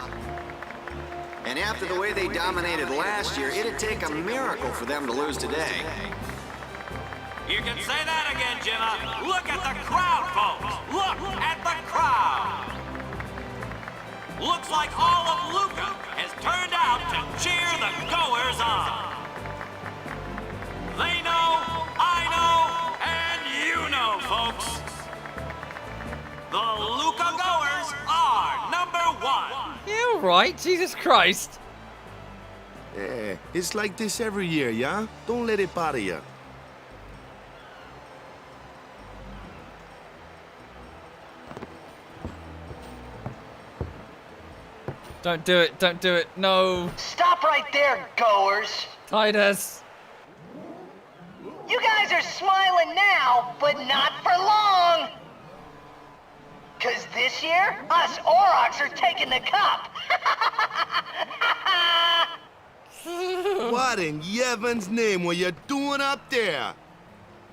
And after the way they dominated last year, it'd take a miracle for them to lose today. You can say that again, Jimma. Look at the crowd, folks. Look at the crowd. Looks like all of Luca has turned out to cheer the Goers on. They know, I know, and you know, folks. The Luca Goers are #1. You alright? Jesus Christ. Yeah, it's like this every year, yeah? Don't let it bother you. Don't do it, don't do it, no. Stop right there, Goers. Titus. You guys are smiling now, but not for long. Cause this year, us Aurochs are taking the cup. What in Yevon's name were you doing up there?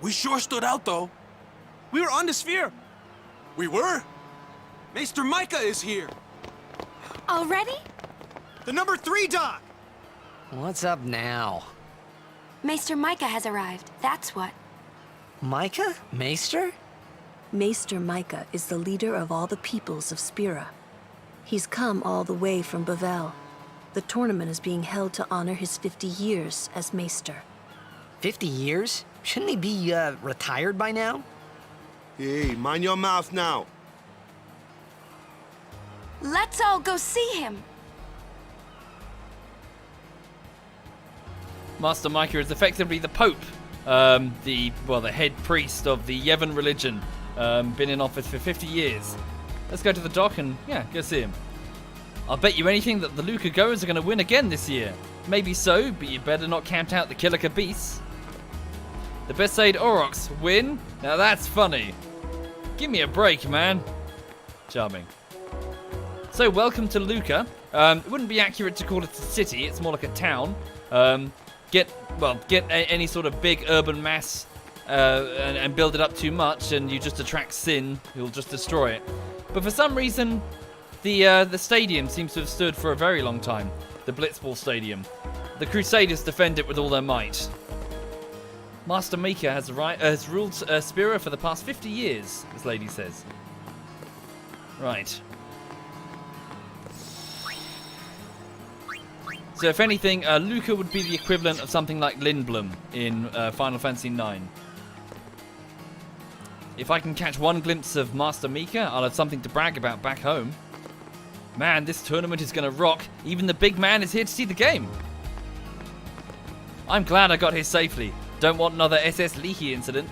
We sure stood out, though. We were on the sphere. We were. Maester Micah is here. Already? The number 3 doc. What's up now? Maester Micah has arrived, that's what. Micah? Maester? Maester Micah is the leader of all the peoples of Spira. He's come all the way from Bavel. The tournament is being held to honor his 50 years as Maester. 50 years? Shouldn't he be, retired by now? Hey, mind your mouth now. Let's all go see him. Master Micah is effectively the Pope, the head priest of the Yevon religion. Been in office for 50 years. Let's go to the dock and, yeah, go see him. I'll bet you anything that the Luca Goers are going to win again this year. Maybe so, but you better not count out the Kilika beasts. The Besaid Aurochs win? Now that's funny. Give me a break, man. Charming. So, welcome to Luca. It wouldn't be accurate to call it a city, it's more like a town. Get any sort of big urban mass and build it up too much, and you just attract sin. You'll just destroy it. But for some reason, the stadium seems to have stood for a very long time. The Blitzball Stadium. The Crusaders defend it with all their might. Master Micah has ruled Spira for the past 50 years, this lady says. Right. So if anything, Luca would be the equivalent of something like Lindblom in Final Fantasy IX. If I can catch one glimpse of Master Micah, I'll have something to brag about back home. Man, this tournament is going to rock. Even the big man is here to see the game. I'm glad I got here safely. Don't want another SS Leahy incident.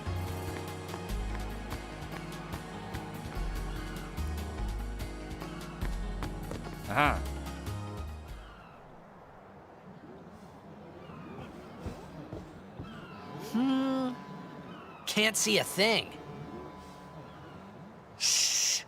Aha. Can't see a thing. Shh.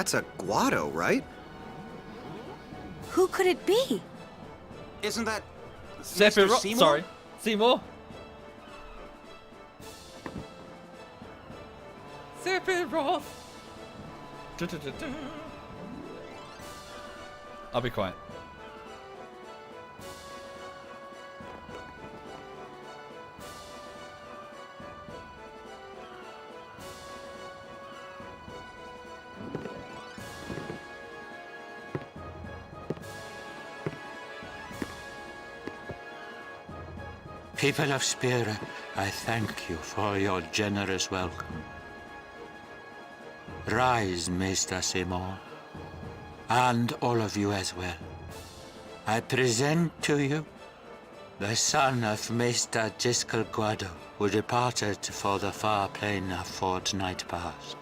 That's a Guado, right? Who could it be? Isn't that Sephiroth? Seymour? Sorry. Seymour? Sephiroth! I'll be quiet. People of Spira, I thank you for your generous welcome. Rise, Maester Seymour, and all of you as well. I present to you the son of Maester Jiskel Guado, who departed for the far plain a fortnight past.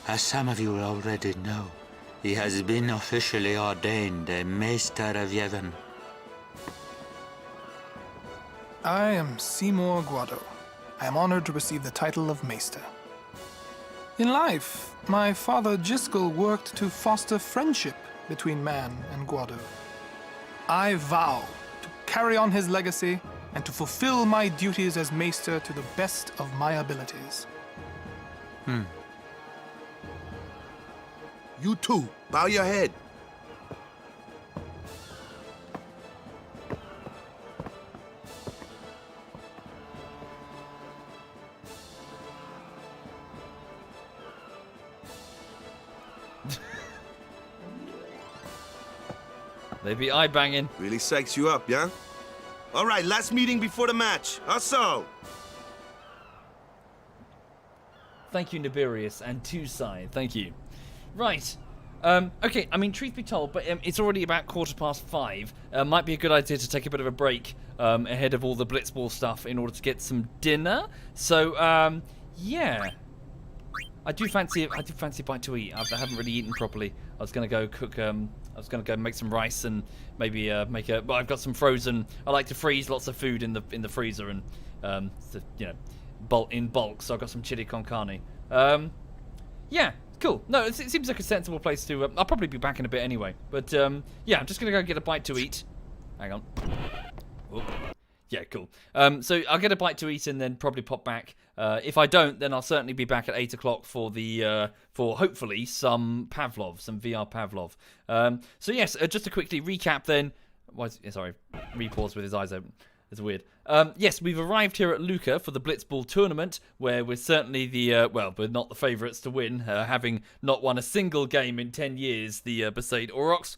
As some of you already know, he has been officially ordained a Maester of Yevon. I am Seymour Guado. I am honored to receive the title of Maester. In life, my father Jiskel worked to foster friendship between man and Guado. I vow to carry on his legacy and to fulfill my duties as Maester to the best of my abilities. You too. Bow your head. They be eye banging. Really psychs you up, yeah? All right, last meeting before the match. Hustle! Thank you, Nibirius and Tusai. Thank you. Right. Okay, I mean, truth be told, but it's already about 5:15. Might be a good idea to take a bit of a break ahead of all the Blitzball stuff in order to get some dinner. So, yeah. I do fancy a bite to eat. I haven't really eaten properly. I was gonna go cook. I was gonna go make some rice and maybe make a. But I've got some frozen. I like to freeze lots of food in the freezer and so, you know, in bulk. So I've got some chili con carne. Yeah, cool. No, it seems like a sensible place to. I'll probably be back in a bit anyway. But yeah, I'm just gonna go get a bite to eat. Hang on. Oop. Yeah, cool. So I'll get a bite to eat and then probably pop back. If I don't, then I'll certainly be back at 8 o'clock for the for hopefully some Pavlov, some VR Pavlov. So yes, just to quickly recap then. Sorry, repause with his eyes open. It's weird. Yes, we've arrived here at Lucca for the Blitzball tournament, where we're certainly the well, we're not the favourites to win, having not won a single game in 10 years. The Besaid Aurochs.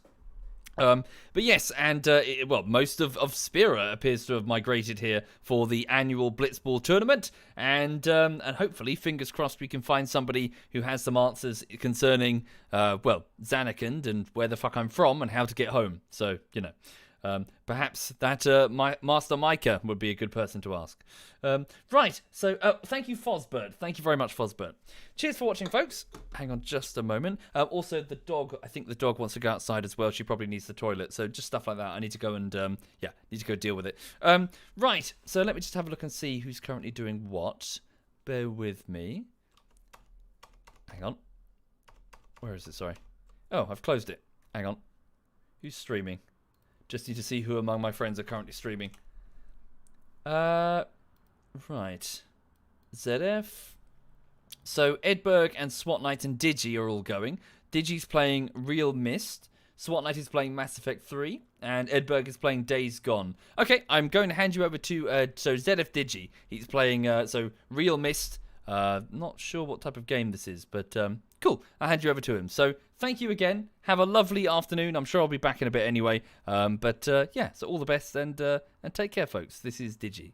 But yes, and well, most of Spira appears to have migrated here for the annual Blitzball tournament, and hopefully, fingers crossed, we can find somebody who has some answers concerning, well, Zanarkand and where the fuck I'm from and how to get home. So, you know, perhaps that Master Micah would be a good person to ask. Right, so thank you, Fosbert. Thank you very much, Fosbert. Cheers for watching, folks. Hang on just a moment. Also, the dog, I think the dog wants to go outside as well. She probably needs the toilet, so just stuff like that. I need to go and, yeah, need to go deal with it. Right, so let me just have a look and see who's currently doing what. Bear with me. Hang on. Where is it? Sorry. Oh, I've closed it. Hang on. Who's streaming? Just need to see who among my friends are currently streaming. Right. ZF. So Edberg and SWAT Knight and Digi are all going. Digi's playing Real Mist. SWAT Knight is playing Mass Effect 3. And Edberg is playing Days Gone. Okay, I'm going to hand you over to so ZF Digi. He's playing so Real Mist. Not sure what type of game this is, but cool. I'll hand you over to him. So thank you again. Have a lovely afternoon. I'm sure I'll be back in a bit anyway. But yeah, so all the best and take care, folks. This is Digi.